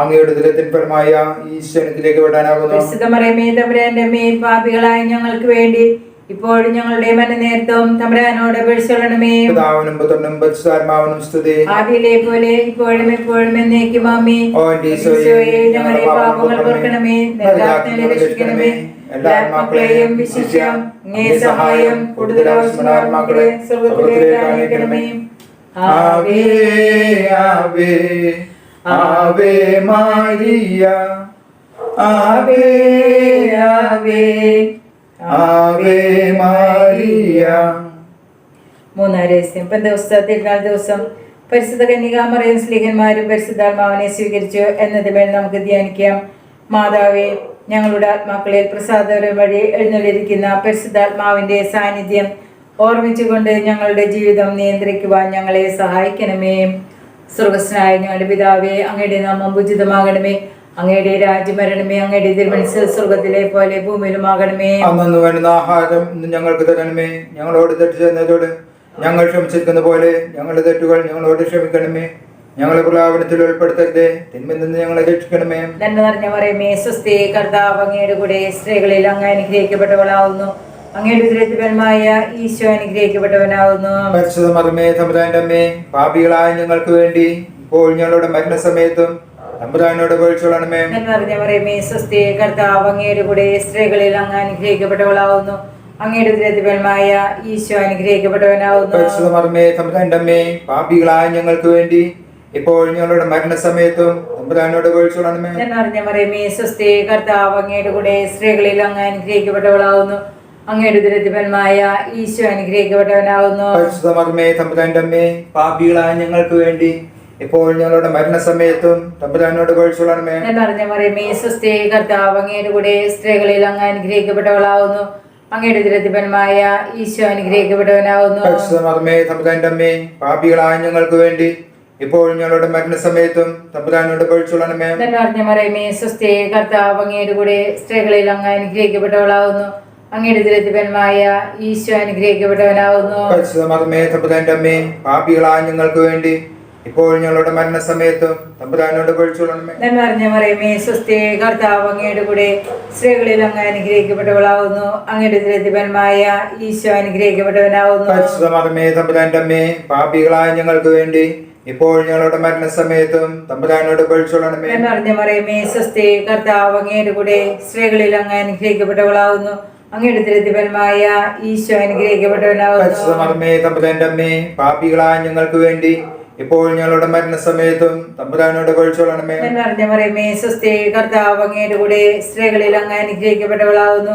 അങ്ങയുടെ ഉദരത്തിൻ ഫലമായ ഈശോ അനുഗ്രഹിക്കപ്പെട്ടവനാകുന്നു. പരിശുദ്ധ മറിയമേ തമ്പുരാന്റെ അമ്മേ, പാപികളായ ഞങ്ങൾക്ക് വേണ്ടി ഇപ്പോഴും ഞങ്ങളുടെ മരണനേരത്തും തമ്പുരാനോട് അപേക്ഷിച്ചുകൊള്ളണമേ. പിതാവിനും പുത്രനും പരിശുദ്ധാത്മാവിനും സ്തുതി. ആദിയിലെ പോലെ ഇപ്പോഴും എപ്പോഴും എന്നേക്കും ആമേൻ. ഈശോയെ ഞങ്ങളുടെ പാപങ്ങൾ പൊറുക്കണമേ, നരകാഗ്നിയിൽ രക്ഷിക്കണമേ. എല്ലാ ആത്മാക്കളെയും വിശിഷ്യ അങ്ങേ സഹായം കൂടുതൽ ആവശ്യമുള്ള ആത്മാക്കളെ സ്വർഗ്ഗത്തിലേക്ക് അയക്കണമേ. ആവേ ആവേ ആവേ മരിയ, ആവേ ആവേ ആവേ മരിയ. മൂന്നാം രഹസ്യം. പെന്തക്കോസ്ത് തിരുനാൾ ദിവസം പരിശുദ്ധ കന്യകാമറിയം സ്ലീഹന്മാരും പരിശുദ്ധാത്മാവിനെ സ്വീകരിച്ചു എന്നതിന്മേൽ നമുക്ക് ധ്യാനിക്കാം. മാതാവേ, ഞങ്ങളുടെ ആത്മാക്കളിൽ പ്രസാദപരം വഴി എഴുന്നള്ളിരിക്കുന്ന പരിശുദ്ധാത്മാവിന്റെ സാന്നിധ്യം ഓർമ്മിച്ചുകൊണ്ട് ഞങ്ങളുടെ ജീവിതം നിയന്ത്രിക്കുവാൻ ഞങ്ങളെ സഹായിക്കണമേ. സ്വർഗസ്നായ ഞങ്ങളുടെ പിതാവേ, അങ്ങയുടെ നാമം പൂജിതമാകണമേ. അങ്ങയുടെ രാജ്യം വരണമേ. അങ്ങയുടെ തിരുമനസ്സ് സ്വർഗത്തിലെ പോലെ ഭൂമിയിലുമാകണമേ. അന്നു വേണ്ടുന്ന ആഹാരം ഇന്ന് ഞങ്ങൾക്ക് തരണമേ. ഞങ്ങളോട് തെറ്റ് ചെയ്യുന്നതോട് ഞങ്ങൾ ക്ഷമിച്ചിരിക്കുന്ന പോലെ ഞങ്ങളുടെ തെറ്റുകൾ ഞങ്ങളോട് ക്ഷമിക്കണമേ. ഞങ്ങളെ പ്രലാപനത്തിൽ ഉൾപ്പെടുത്തരുതേ, തിന്മയിൽ നിന്ന് ഞങ്ങളെ രക്ഷിക്കണമേ. നന്മ നിറഞ്ഞ മറിയമേ സ്വസ്തി, കർത്താവ് അങ്ങയുടെ കൂടെ സ്ത്രീകളിൽ അങ്ങ് അനുഗ്രഹിക്കപ്പെട്ടവളാവുന്നു. അങ്ങയുടെ ഉദരത്തിൻ ഫലമായ ഈശോ അനുഗ്രഹിക്കപ്പെട്ടവനാവുന്നു. പരിശുദ്ധ മറിയമേ തമ്പുരാന്റെ അമ്മേ, പാപികളായ ഞങ്ങൾക്ക് വേണ്ടി ഇപ്പോൾ ഞങ്ങളുടെ മരണസമയത്തും തമ്പുരാനോട് അപേക്ഷിച്ചുകൊള്ളണമേ. നന്മ നിറഞ്ഞ മറിയമേ സ്വസ്തി, കർത്താവ് അങ്ങയുടെ കൂടെ സ്ത്രീകളിൽ അങ്ങ് അനുഗ്രഹിക്കപ്പെട്ടവളാവുന്നു. അങ്ങയുടെ ഉദരത്തിൻ ഫലമായ ഈശോ അനുഗ്രഹിക്കപ്പെട്ടവനാവുന്നു. പരിശുദ്ധ മറിയമേ തമ്പുരാന്റെ അമ്മേ, പാപികളായ ഞങ്ങൾക്ക് വേണ്ടി ഇപ്പോൾ ഞങ്ങളുടെ മരണസമയത്തും തമ്പുരാനോട് അപേക്ഷിച്ചുകൊള്ളണമേ. നന്മ നിറഞ്ഞ മറിയമേ സ്വസ്തി, കർത്താവ് അങ്ങയുടെ കൂടെ സ്ത്രീകളിൽ അങ്ങ് അനുഗ്രഹിക്കപ്പെട്ടവളാവുന്നു. അങ്ങയുടെ ഉദരത്തിൻ ഫലമായ ഈശോ അനുഗ്രഹിക്കപ്പെട്ടവനാവുന്നു. പരിശുദ്ധ മറിയമേ തമ്പുരാന്റെ അമ്മേ, പാപികളായ ഞങ്ങൾക്ക് വേണ്ടി ഇപ്പോൾ ഞങ്ങളുടെ മരണസമയത്തും തമ്പുരാനോട് അപേക്ഷിച്ചുകൊള്ളണമേ. നന്മ നിറഞ്ഞ മറിയമേ സ്വസ്തി, കർത്താവ് അങ്ങയുടെ കൂടെ സ്ത്രീകളിൽ അങ്ങ് അനുഗ്രഹിക്കപ്പെട്ടവളാവുന്നു. അങ്ങയുടെ ഉദരത്തിൻ ഫലമായ ഈശോ അനുഗ്രഹിക്കപ്പെട്ടവനാവുന്നു. പരിശുദ്ധ മറിയമേ തമ്പുരാന്റെ അമ്മേ, പാപികളായ ഞങ്ങൾക്ക് വേണ്ടി ഇപ്പോൾ ഞങ്ങളുടെ മരണസമയത്തും തമ്പുരാനോട് അപേക്ഷിച്ചുകൊള്ളണമേ. നന്മ നിറഞ്ഞ മറിയമേ സ്വസ്തി, കർത്താവ് അങ്ങയുടെ കൂടെ സ്ത്രീകളിൽ അങ്ങ് അനുഗ്രഹിക്കപ്പെട്ടവളാവുന്നു. അങ്ങയുടെ ഉദരത്തിൻ ഫലമായ ഈശോ അനുഗ്രഹിക്കപ്പെട്ടവനാവുന്നു. പരിശുദ്ധ മറിയമേ തമ്പുരാന്റെ അമ്മേ, പാപികളായ ഞങ്ങൾക്ക് വേണ്ടി ഇപ്പോൾ ഞങ്ങളുടെ മരണസമയത്തും തമ്പുരാനോട് അപേക്ഷിച്ചുകൊള്ളണമേ. നന്മ നിറഞ്ഞ മറിയമേ സ്വസ്തി, കർത്താവ് അങ്ങയുടെ കൂടെ സ്ത്രീകളിൽ അങ്ങ് അനുഗ്രഹിക്കപ്പെട്ടവളാവുന്നു. അങ്ങയുടെ ഉദരത്തിൻ ഫലമായ ഈശോ അനുഗ്രഹിക്കപ്പെട്ടവനാവുന്നു. പരിശുദ്ധ മറിയമേ തമ്പുരാന്റെ അമ്മേ, പാപികളായ ഞങ്ങൾക്ക് വേണ്ടി ഇപ്പോൾ ഞങ്ങളുടെ മരണസമയത്തും തമ്പുരാനോട് അപേക്ഷിച്ചുകൊള്ളണമേ. നന്മ നിറഞ്ഞ മറിയമേ സ്വസ്തി, കർത്താവ് അങ്ങയുടെ കൂടെ സ്ത്രീകളിൽ അങ്ങ് അനുഗ്രഹിക്കപ്പെട്ടവളാവുന്നു. അങ്ങയുടെ ഉദരത്തിൻ ഫലമായ ഈശോ അനുഗ്രഹിക്കപ്പെട്ടവനാവുന്നു. പരിശുദ്ധ മറിയമേ തമ്പുരാന്റെ അമ്മേ, പാപികളായ ഞങ്ങൾക്ക് വേണ്ടി ഇപ്പോൾ ഞങ്ങളുടെ മരണസമയത്തും തമ്പുരാനോട് അപേക്ഷിച്ചുകൊള്ളണമേ. നന്മ നിറഞ്ഞ മറിയമേ സ്വസ്തി, കർത്താവ് അങ്ങയുടെ കൂടെ സ്ത്രീകളിൽ അങ്ങ് അനുഗ്രഹിക്കപ്പെട്ടവളാവുന്നു.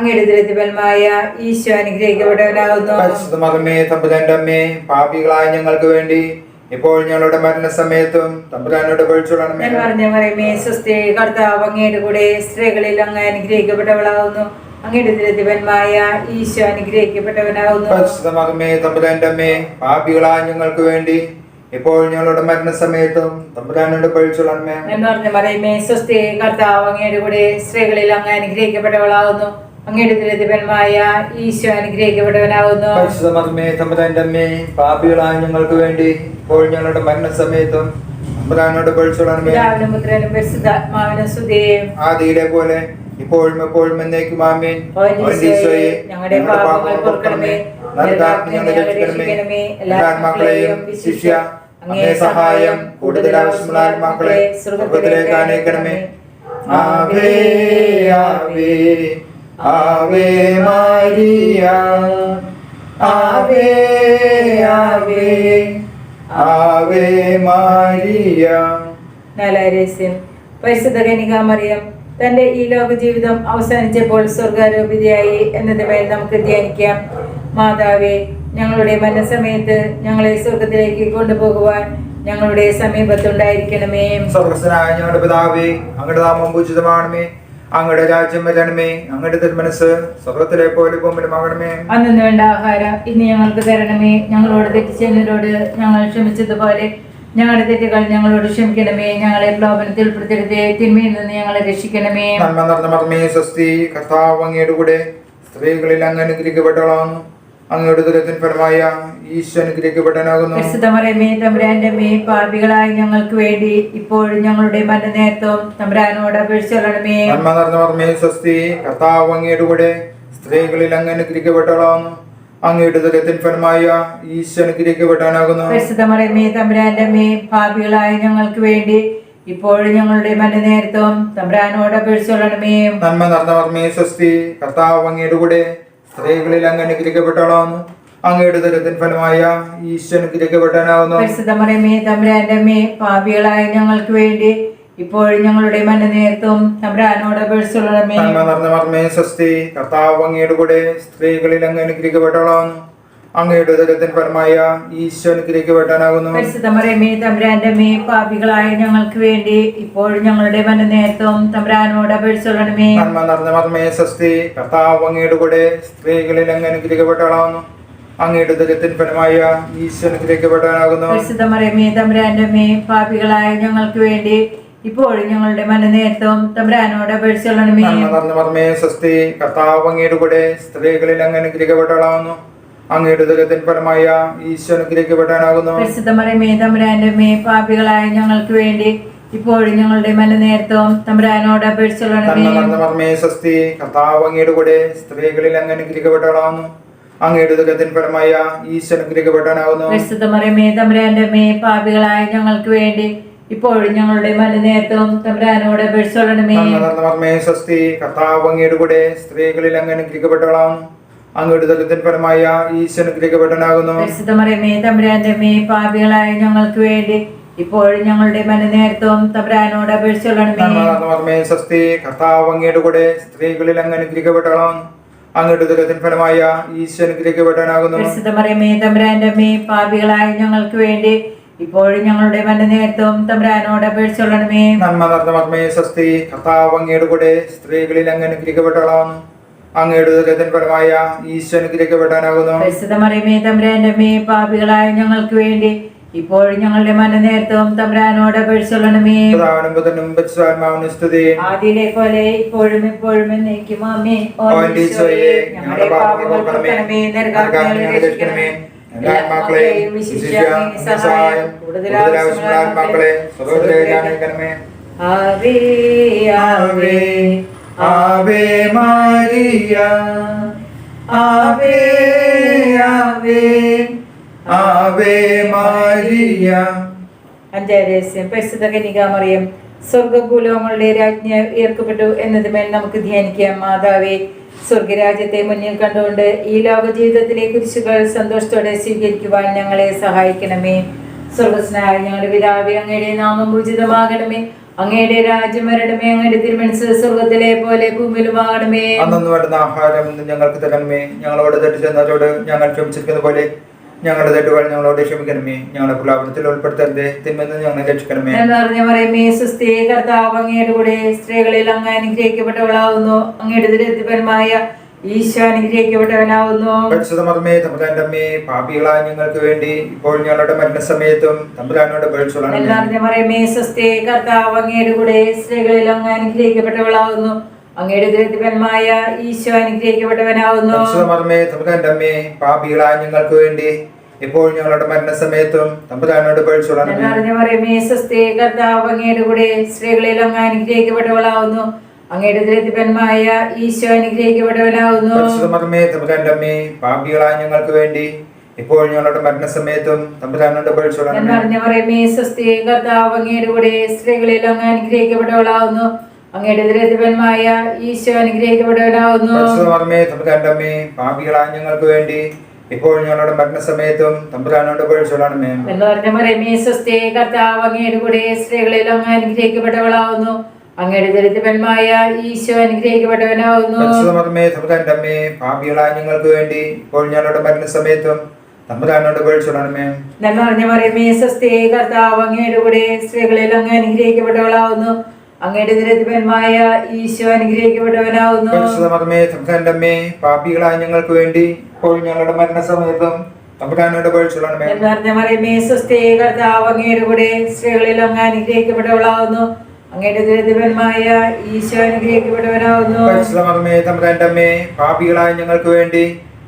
അങ്ങയുടെ ഉദരത്തിൻ ഫലമായ ഈശോ അനുഗ്രഹിക്കപ്പെട്ടവനാവുന്നു. പരിശുദ്ധ മറിയമേ തമ്പുരാന്റെ അമ്മേ, പാപികളായ ഞങ്ങൾക്ക് വേണ്ടി ഇപ്പോൾ ഞങ്ങളുടെ മരണസമയത്തും തമ്പുരാനോട് അപേക്ഷിച്ചുകൊള്ളണമേ. നന്മ നിറഞ്ഞ മറിയമേ സ്വസ്തി, കർത്താവ് അങ്ങയുടെ കൂടെ സ്ത്രീകളിൽ അങ്ങ് അനുഗ്രഹിക്കപ്പെട്ടവളാവുന്നു. അങ്ങയുടെ ഉദരത്തിൻ ഫലമായ ഈശോ അനുഗ്രഹിക്കപ്പെട്ടവനാവുന്നു. പരിശുദ്ധ മറിയമേ തമ്പുരാന്റെ അമ്മേ, പാപികളായ ഞങ്ങൾക്ക് വേണ്ടി ഇപ്പോൾ ഞങ്ങളുടെ മരണസമയത്തും തമ്പുരാനോട് അപേക്ഷിച്ചുകൊള്ളണമേ. നന്മ നിറഞ്ഞ മറിയമേ സ്വസ്തി, കർത്താവ് അങ്ങയുടെ കൂടെ സ്ത്രീകളിൽ അങ്ങ് അനുഗ്രഹിക്കപ്പെട്ടവളാവുന്നു. അങ്ങയുടെ ഉദരത്തിൻ ഫലമായ ഈശോ അനുഗ്രഹിക്കപ്പെട്ടവനാവുന്നു. പരിശുദ്ധ മറിയമേ തമ്പുരാന്റെ അമ്മേ, പാപികളായ ഞങ്ങൾക്ക് വേണ്ടി ഇപ്പോൾ ഞങ്ങളുടെ മരണസമയത്തും തമ്പുരാനോട് അപേക്ഷിച്ചുകൊള്ളണമേ. പിതാവിനും പുത്രനും പരിശുദ്ധാത്മാവിനും സ്തുതി. ആദിയിലെ പോലെ ഇപ്പോഴും എപ്പോഴും എന്നേക്കും ആമേൻ. ഈശോയെ, ഞങ്ങളുടെ പാപങ്ങൾ പൊറുക്കണമേ, നരകാഗ്നിയിൽ ഞങ്ങളെ രക്ഷിക്കണമേ. എല്ലാ ആത്മാക്കളെയും വിശിഷ്യ അങ്ങേ സഹായം കൂടുതൽ ആവശ്യമുള്ള ആത്മാക്കളെ സ്വർഗ്ഗത്തിലേക്ക് അയക്കണമേ. ആവേ ആവേ ആവേ മരിയ, ആവേ ആവേ ആവേ മാരിയ. നാലാരഹസ്യം. പരിശുദ്ധ കന്യകാമറിയം തന്റെ ഈ ലോക ജീവിതം അവസാനിച്ചപ്പോൾ സ്വർഗാരോപിതയായി എന്നതുമേൽ നമുക്ക് ധ്യാനിക്കാം. മാതാവേ, ഞങ്ങളുടെ മരണസമയത്ത് ഞങ്ങളെ സ്വർഗത്തിലേക്ക് കൊണ്ടുപോകുവാൻ ഞങ്ങളുടെ സമീപത്തുണ്ടായിരിക്കണമേ. സ്വർഗസ്ഥനായ ഞങ്ങളുടെ പിതാവേ, അങ്ങയുടെ നാമം പൂജിതമാണമേ, അങ്ങയുടെ രാജ്യം വരണമേ, അങ്ങയുടെ തിരുമനസ് സ്വർഗത്തിലെ പോലെ ഭൂമിയിലുമാകണമേ. അന്നു വേണ്ട ആഹാരം ഇന്ന് ഞങ്ങൾക്ക് തരണമേ. ഞങ്ങളോട് തെറ്റിച്ചവരോട് ഞങ്ങൾ ക്ഷമിച്ചതുപോലെ ഞങ്ങളുടെ തെറ്റുകൾ ഞങ്ങളോട് ക്ഷമിക്കണമേ. ഞങ്ങളെ പ്രലോഭനത്തിൽ ഉൾപ്പെടുത്തരുതേ, തിന്മയിൽ നിന്ന് ഞങ്ങളെ രക്ഷിക്കണമേ. നന്മ നിറഞ്ഞ മർമ്മേ സ്വസ്തി, കർത്താവ് അങ്ങയുടെ കൂടെ സ്ത്രീകളിൽ അങ്ങ് അനുഗ്രഹിക്കപ്പെട്ടവളാകുന്നു. അങ്ങയുടെ ദുരിതത്തിൻ ഫലമായ ഈശോ അനുഗ്രഹിക്കപ്പെട്ടവനാകുന്നു. പരിശുദ്ധ മറിയമേ, തമ്പുരാന്റെ അമ്മേ, പാപികളായ ഞങ്ങൾക്ക് വേണ്ടി ഇപ്പോഴും ഞങ്ങളുടെ മരണനേരത്തും തമ്പുരാനോട് അപേക്ഷിച്ചുകൊള്ളണമേ. നന്മ നിറഞ്ഞ മർമ്മേ സ്വസ്തി, കർത്താവ് അങ്ങയുടെ കൂടെ സ്ത്രീകളിൽ അങ്ങ് അനുഗ്രഹിക്കപ്പെട്ടവളാകുന്നു. അങ്ങയുടെ ദുരിതത്തിൻ ഫലമായ ഈശോ അനുഗ്രഹിക്കപ്പെട്ടവനാകുന്നു. പരിശുദ്ധ മറിയമേ, തമ്പുരാന്റെ അമ്മേ, പാപികളായ ഞങ്ങൾക്ക് വേണ്ടി ഇപ്പോഴും ഞങ്ങളുടെ മരണനേരത്തും തമ്പുരാനോട് അപേക്ഷിച്ചുകൊള്ളണമേ. നന്മ നിറഞ്ഞ മർമ്മേ സ്വസ്തി, കർത്താവ് അങ്ങയുടെ കൂടെ സ്ത്രീകളിൽ അങ്ങ് അനുഗ്രഹിക്കപ്പെട്ടവളാകുന്നു. അങ്ങയുടെ ദുരിതത്തിൻ ഫലമായ ഈശോ അനുഗ്രഹിക്കപ്പെട്ടവനാകുന്നു. പരിശുദ്ധ മറിയമേ, തമ്പുരാന്റെ അമ്മേ, പാപികളായ ഞങ്ങൾക്ക് വേണ്ടി ഇപ്പോഴും ഞങ്ങളുടെ മരണനേരത്തും തമ്പുരാനോട് അപേക്ഷിച്ചുകൊള്ളണമേ. നന്മ നിറഞ്ഞ മർമ്മേ സ്വസ്തി, കർത്താവ് അങ്ങയുടെ കൂടെ സ്ത്രീകളിൽ അങ്ങ് അനുഗ്രഹിക്കപ്പെട്ടവളാകുന്നു. അങ്ങയുടെ ദുരിതത്തിൻ ഫലമായ ഈശോ അനുഗ്രഹിക്കപ്പെട്ടവനാകുന്നു. പരിശുദ്ധ മറിയമേ, തമ്പുരാന്റെ അമ്മേ, പാപികളായ ഞങ്ങൾക്ക് വേണ്ടി ഇപ്പോഴും ഞങ്ങളുടെ മരണനേരത്തും തമ്പുരാനോട് അപേക്ഷിച്ചുകൊള്ളണമേ. നന്മ നിറഞ്ഞ മർമ്മേ സ്വസ്തി, കർത്താവ് അങ്ങയുടെ കൂടെ സ്ത്രീകളിൽ അങ്ങ് അനുഗ്രഹിക്കപ്പെട്ടവളാകുന്നു. അങ്ങയുടെ ദുരിതത്തിൻ ഫലമായ ഈശോ അനുഗ്രഹിക്കപ്പെട്ടവനാകുന്നു. പരിശുദ്ധ മറിയമേ, തമ്പുരാന്റെ അമ്മേ, പാപികളായ ഞങ്ങൾക്ക് വേണ്ടി ഇപ്പോഴും ഞങ്ങളുടെ മരണനേരത്തും തമ്പുരാനോട് അപേക്ഷിച്ചുകൊള്ളണമേ. നന്മ നിറഞ്ഞ മർമ്മേ സ്വസ്തി, കർത്താവ് അങ്ങയുടെ കൂടെ സ്ത്രീകളിൽ അങ്ങ് അനുഗ്രഹിക്കപ്പെട്ടവളാകുന്നു. അങ്ങയുടെ ദുരിതത്തിൻ ഫലമായ ഈശോ അനുഗ്രഹിക്കപ്പെട്ടവനാകുന്നു. പരിശുദ്ധ മറിയമേ, തമ്പുരാന്റെ അമ്മേ, പാപികളായ ഞങ്ങൾക്ക് വേണ്ടി ഇപ്പോഴും ഞങ്ങളുടെ മരണനേരത്തും തമ്പുരാനോട് അപേക്ഷിച്ചുകൊള്ളണമേ. നന്മ നിറഞ്ഞ മർമ്മേ സ്വസ്തി, കർത്താവ് അങ്ങയുടെ കൂടെ സ്ത്രീകളിൽ അങ്ങ് അനുഗ്രഹിക്കപ്പെട്ടവളാകുന്നു. അങ്ങയുടെ ദുരിതത്തിൻ ഫലമായ ഈശോ അനുഗ്രഹിക്കപ്പെട്ടവനാകുന്നു. പരിശുദ്ധ മറിയമേ, തമ്പുരാന്റെ അമ്മേ, പാപികളായ ഞങ്ങൾക്ക് വേണ്ടി ഇപ്പോഴും ഞങ്ങളുടെ മരണനേരത്തും തമ്പുരാനോട് അപേക്ഷിച്ചുകൊള്ളണമേ. നന്മ നിറഞ്ഞ മർമ്മേ സ്വസ്തി, കർത്താവ് അങ്ങയുടെ കൂടെ സ്ത്രീകളിൽ അങ്ങ് അനുഗ്രഹിക്കപ്പെട്ടവളാകുന്നു. അങ്ങയുടെ ദുരിതത്തിൻ ഫലമായ ഈശോ അനുഗ്രഹിക്കപ്പെട്ടവനാകുന്നു. പരിശുദ്ധ മറിയമേ, തമ്പുരാന്റെ അമ്മേ, പാപികളായ ഞങ്ങൾക്ക് വേണ്ടി ഇപ്പോഴും ഞങ്ങളുടെ മരണനേരത്തും തമ്പുരാനോട് അപേക്ഷിച്ചുകൊള്ളണമേ. നന്മ നിറഞ്ഞ മർമ്മേ സ്വസ്തി, കർത്താവ് അങ്ങയുടെ കൂടെ സ്ത്രീകളിൽ അങ്ങ് അനുഗ്രഹിക്കപ്പെട്ടവളാകുന്നു. അങ്ങയുടെ ദുരിതത്തിൻ ഫലമായ ഈശോ അനുഗ്രഹിക്കപ്പെട്ടവനാകുന്നു. പരിശുദ്ധ മറിയമേ, തമ്പുരാന്റെ അമ്മേ, പാപികളായ ഞങ്ങൾക്ക് വേണ്ടി ഇപ്പോഴും ഞങ്ങളുടെ മരണനേരത്തും തമ്പുരാനോട് അപേക്ഷിച്ചുകൊള്ളണമേ. നന്മ നിറഞ്ഞ മർമ്മേ സ്വസ്തി, കർത്താവ് അങ്ങയുടെ കൂടെ സ്ത്രീകളിൽ അങ്ങ് അനുഗ്രഹിക്കപ്പെട്ടവളാകുന്നു. അങ്ങയുടെ ദുരിതത്തിൻ ഫലമായ ഈശോ അനുഗ്രഹിക്കപ്പെട്ടവനാകുന്നു. പരിശുദ്ധ മറിയമേ, തമ്പുരാന്റെ അമ്മേ, പാപികളായ ഞങ്ങൾക്ക് വേണ്ടി ഇപ്പോഴും ഞങ്ങളുടെ മരണനേരത്തും തമ്പുരാനോട് അപേക്ഷിച്ചുകൊള്ളണമേ. പിതാവിനും പുത്രനും പരിശുദ്ധാത്മാവിനും സ്തുതി. ആദിയിലെ പോലെ ഇപ്പോഴും എപ്പോഴും എന്നേക്കും ആമേൻ. ഓ ഈശോയെ, ഞങ്ങളുടെ പാപങ്ങൾ പൊറുക്കണമേ, നരകാഗ്നിയിൽ രക്ഷിക്കണമേ. എല്ലാ ആത്മാക്കളെയും വിശിഷ്യ അങ്ങേ സഹായം കൂടുതൽ ആവശ്യമുള്ള ആത്മാക്കളെ സ്വർഗ്ഗത്തിലേക്ക് അയക്കണമേ. ആവേ ആവേ ആവേ മാരിയ, ആവേ ആവേ ആവേ മാരിയ. അഞ്ചാം രഹസ്യം. പരിശുദ്ധ കന്യകാമറിയം സ്വർഗഭൂലോകങ്ങളുടെ രാജ്ഞി ഉയർക്കപ്പെട്ടു എന്നതുമേൽ നമുക്ക് ധ്യാനിക്കാം. മാതാവേ, സ്വർഗരാജ്യത്തെ മുന്നിൽ കണ്ടുകൊണ്ട് ഈ ലോക ജീവിതത്തിലെ കുരിശുകൾ സന്തോഷത്തോടെ സ്വീകരിക്കുവാൻ ഞങ്ങളെ സഹായിക്കണമേ. സ്വർഗസ്നായ ഞങ്ങളുടെ പിതാവേ, അങ്ങയുടെ നാമം പൂജിതമാകണമേ. അങ്ങയുടെ രാജ്യം വരണമേ. അങ്ങയുടെ തിരുമനസ് സ്വർഗത്തിലെ പോലെ ഭൂമിയിലുമാകണമേ. അന്നു വേണ്ടുന്ന ആഹാരം ഇന്ന് ഞങ്ങൾക്ക് തരണമേ. ഞങ്ങളോട് തെറ്റിച്ചെന്നവരോട് ഞങ്ങൾ ക്ഷമിച്ചിരിക്കുന്ന പോലെ ഞങ്ങളുടെ തെറ്റുകൾ ഞങ്ങളോട് ക്ഷമിക്കണമേ. ഞങ്ങളുടെ പ്രലോഭനത്തിൽ ഉൾപ്പെടുത്തരുതേ, തിന്മയിൽ നിന്ന് ഞങ്ങളെ രക്ഷിക്കണമേ. എന്നറിഞ്ഞ മറിയമേ, സുസ്ഥി, കർത്താവ് അങ്ങയുടെ കൂടെ സ്ത്രീകളിൽ അങ്ങ് അനുഗ്രഹിക്കപ്പെട്ടവളാവുന്നു. അങ്ങയുടെ ദുരിതഫലമായ ഈശോ അനുഗ്രഹിക്കപ്പെട്ടവനാവുന്നു. പരിശുദ്ധ മർമ്മേ, തമ്പുരാന്റെ അമ്മേ, പാപികളായ ഞങ്ങൾക്ക് വേണ്ടി ഇപ്പോൾ ഞങ്ങളുടെ മരണസമയത്തും തമ്പുരാനോട് അപേക്ഷിച്ചുകൊള്ളണമേ. എന്നറിഞ്ഞ മറിയമേ, സുസ്ഥി, കർത്താവ് അങ്ങയുടെ കൂടെ സ്ത്രീകളിൽ അങ്ങ് അനുഗ്രഹിക്കപ്പെട്ടവളാവുന്നു. അങ്ങയുടെ ദുരിതഫലമായ ഈശോ അനുഗ്രഹിക്കപ്പെട്ടവനാവുന്നു. പരിശുദ്ധ മർമ്മേ, തമ്പുരാന്റെ അമ്മേ, പാപികളായ ഞങ്ങൾക്ക് വേണ്ടി ഇപ്പോൾ ഞങ്ങളുടെ മരണസമയത്തും തമ്പുരാനോട് അപേക്ഷിച്ചുകൊള്ളണമേ. എന്നറിഞ്ഞ മറിയമേ, സുസ്ഥി, കർത്താവ് അങ്ങയുടെ കൂടെ സ്ത്രീകളിൽ അങ്ങ് അനുഗ്രഹിക്കപ്പെട്ടവളാവുന്നു. അങ്ങയുടെ ദുരിതഫലമായ ഈശോ അനുഗ്രഹിക്കപ്പെട്ടവനാവുന്നു. പരിശുദ്ധ മർമ്മേ, തമ്പുരാന്റെ അമ്മേ, പാപികളായ ഞങ്ങൾക്ക് വേണ്ടി ഇപ്പോൾ ഞങ്ങളുടെ മരണസമയത്തും തമ്പുരാനോട് അപേക്ഷിച്ചുകൊള്ളണമേ. എന്നറിഞ്ഞ മറിയമേ, സുസ്ഥി, കർത്താവ് അങ്ങയുടെ കൂടെ സ്ത്രീകളിൽ അങ്ങ് അനുഗ്രഹിക്കപ്പെട്ടവളാവുന്നു. അങ്ങയുടെ ദുരിതഫലമായ ഈശോ അനുഗ്രഹിക്കപ്പെട്ടവനാവുന്നു. പരിശുദ്ധ മർമ്മേ, തമ്പുരാന്റെ അമ്മേ, പാപികളായ ഞങ്ങൾക്ക് വേണ്ടി ഇപ്പോൾ ഞങ്ങളുടെ മരണസമയത്തും തമ്പുരാനോട് അപേക്ഷിച്ചുകൊള്ളണമേ. എന്ന് പറഞ്ഞ മറിയമേ സ്വസ്തി, കർത്താവ് അങ്ങയുടെ കൂടെ സ്ത്രീകളിൽ അങ്ങ് അനുഗ്രഹിക്കപ്പെട്ടവളാവുന്നു. അങ്ങയുടെ ദരിദ്രന്മായ ഈശോ അനുഗ്രഹിക്കപ്പെട്ടവനാവുന്നു. തമ്പുരാന്റെ അമ്മേ, പാപികളായ ഞങ്ങൾക്ക് വേണ്ടി ഇപ്പോൾ ഞങ്ങളുടെ മരണസമയത്തും തമ്പുരാനോട് അപേക്ഷിച്ചുകൊള്ളണമേ. എന്ന് പറഞ്ഞ മറിയമേ സ്വസ്തി, കർത്താവ് അങ്ങയുടെ കൂടെ സ്ത്രീകളിൽ അങ്ങ് അനുഗ്രഹിക്കപ്പെട്ടവളാവുന്നു. അങ്ങയുടെ ദരിദ്രന്മായ ഈശോ അനുഗ്രഹിക്കപ്പെട്ടവനാവുന്നു. തമ്പുരാന്റെ അമ്മേ, പാപികളായ ഞങ്ങൾക്ക് വേണ്ടി ഇപ്പോൾ ഞങ്ങളുടെ മരണസമയത്തും തമ്പുരാനോട് അപേക്ഷിച്ചുകൊള്ളണമേ. എന്ന് പറഞ്ഞ മറിയമേ സ്വസ്തി, കർത്താവ് അങ്ങയുടെ കൂടെ സ്ത്രീകളിൽ അങ്ങ് അനുഗ്രഹിക്കപ്പെട്ടവളാവുന്നു. അങ്ങയുടെ ദരിദ്രന്മായ ഈശോ അനുഗ്രഹിക്കപ്പെട്ടവനാവുന്നു. തമ്പുരാന്റെ അമ്മേ, പാപികളായ ഞങ്ങൾക്ക് വേണ്ടി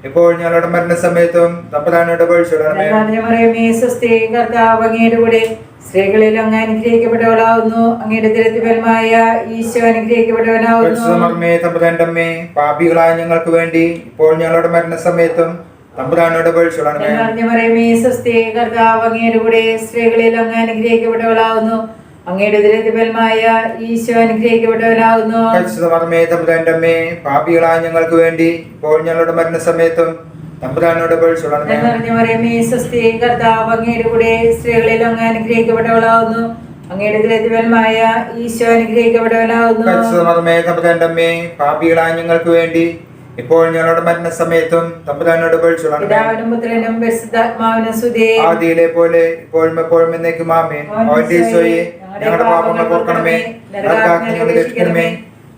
ഇപ്പോൾ ഞങ്ങളുടെ മരണസമയത്തും തമ്പുരാനോട് അപേക്ഷിച്ചുകൊള്ളണമേ. മറിയമേ സ്വസ്തി, കർത്താവ് അങ്ങയുടെ കൂടെ സ്ത്രീകളിൽ അങ്ങ് അനുഗ്രഹിക്കപ്പെട്ടവളാവുന്നു. അങ്ങയുടെ ദരിദ്രന്മായ ഈശോ അനുഗ്രഹിക്കപ്പെട്ടവനാവുന്നു. തമ്പുരാന്റെ അമ്മേ, പാപികളായ ഞങ്ങൾക്ക് വേണ്ടി ഇപ്പോൾ ഞങ്ങളുടെ മരണസമയത്തും തമ്പുരാനോട് അപേക്ഷിച്ചുകൊള്ളണമേ. മറിയമേ സ്വസ്തി, കർത്താവ് അങ്ങയുടെ കൂടെ സ്ത്രീകളിൽ അങ്ങ് അനുഗ്രഹിക്കപ്പെട്ടവളാവുന്നു. അങ്ങയുടെ ദരിദ്രന്മായ ഈശോ അനുഗ്രഹിക്കപ്പെട്ടവനാവുന്നു. തമ്പുരാന്റെ അമ്മേ, പാപികളായ ഞങ്ങൾക്ക് വേണ്ടി ഇപ്പോൾ ഞങ്ങളുടെ മരണസമയത്തും തമ്പുരാനോട് അപേക്ഷിച്ചുകൊള്ളണമേ. മറിയമേ സ്വസ്തി, കർത്താവ് അങ്ങയുടെ കൂടെ സ്ത്രീകളിൽ അങ്ങ് അനുഗ്രഹിക്കപ്പെട്ടവളാവുന്നു. അങ്ങയുടെ ദരിദ്രന്മായ ഈശോ അനുഗ്രഹിക്കപ്പെട്ടവനാവുന്നു. തമ്പുരാന്റെ അമ്മേ, പാപികളായ ഞങ്ങൾക്ക് വേണ്ടി ഇപ്പോൾ ഞങ്ങളുടെ മരണസമയത്തും തമ്പുരാനോട് അപേക്ഷിച്ചുകൊള്ളണമേ. പിതാവിനും പുത്രനും പരിശുദ്ധാത്മാവിനും സ്തുതി. ആദിയിലെ പോലെ ഇപ്പോഴും എപ്പോഴും എന്നേക്കും ആമേൻ. അവന്റെ ഈശോയെ ഞങ്ങളുടെ പാപങ്ങൾ പൊറുക്കണമേ, നരകാഗ്നിയിൽ രക്ഷിക്കണമേ.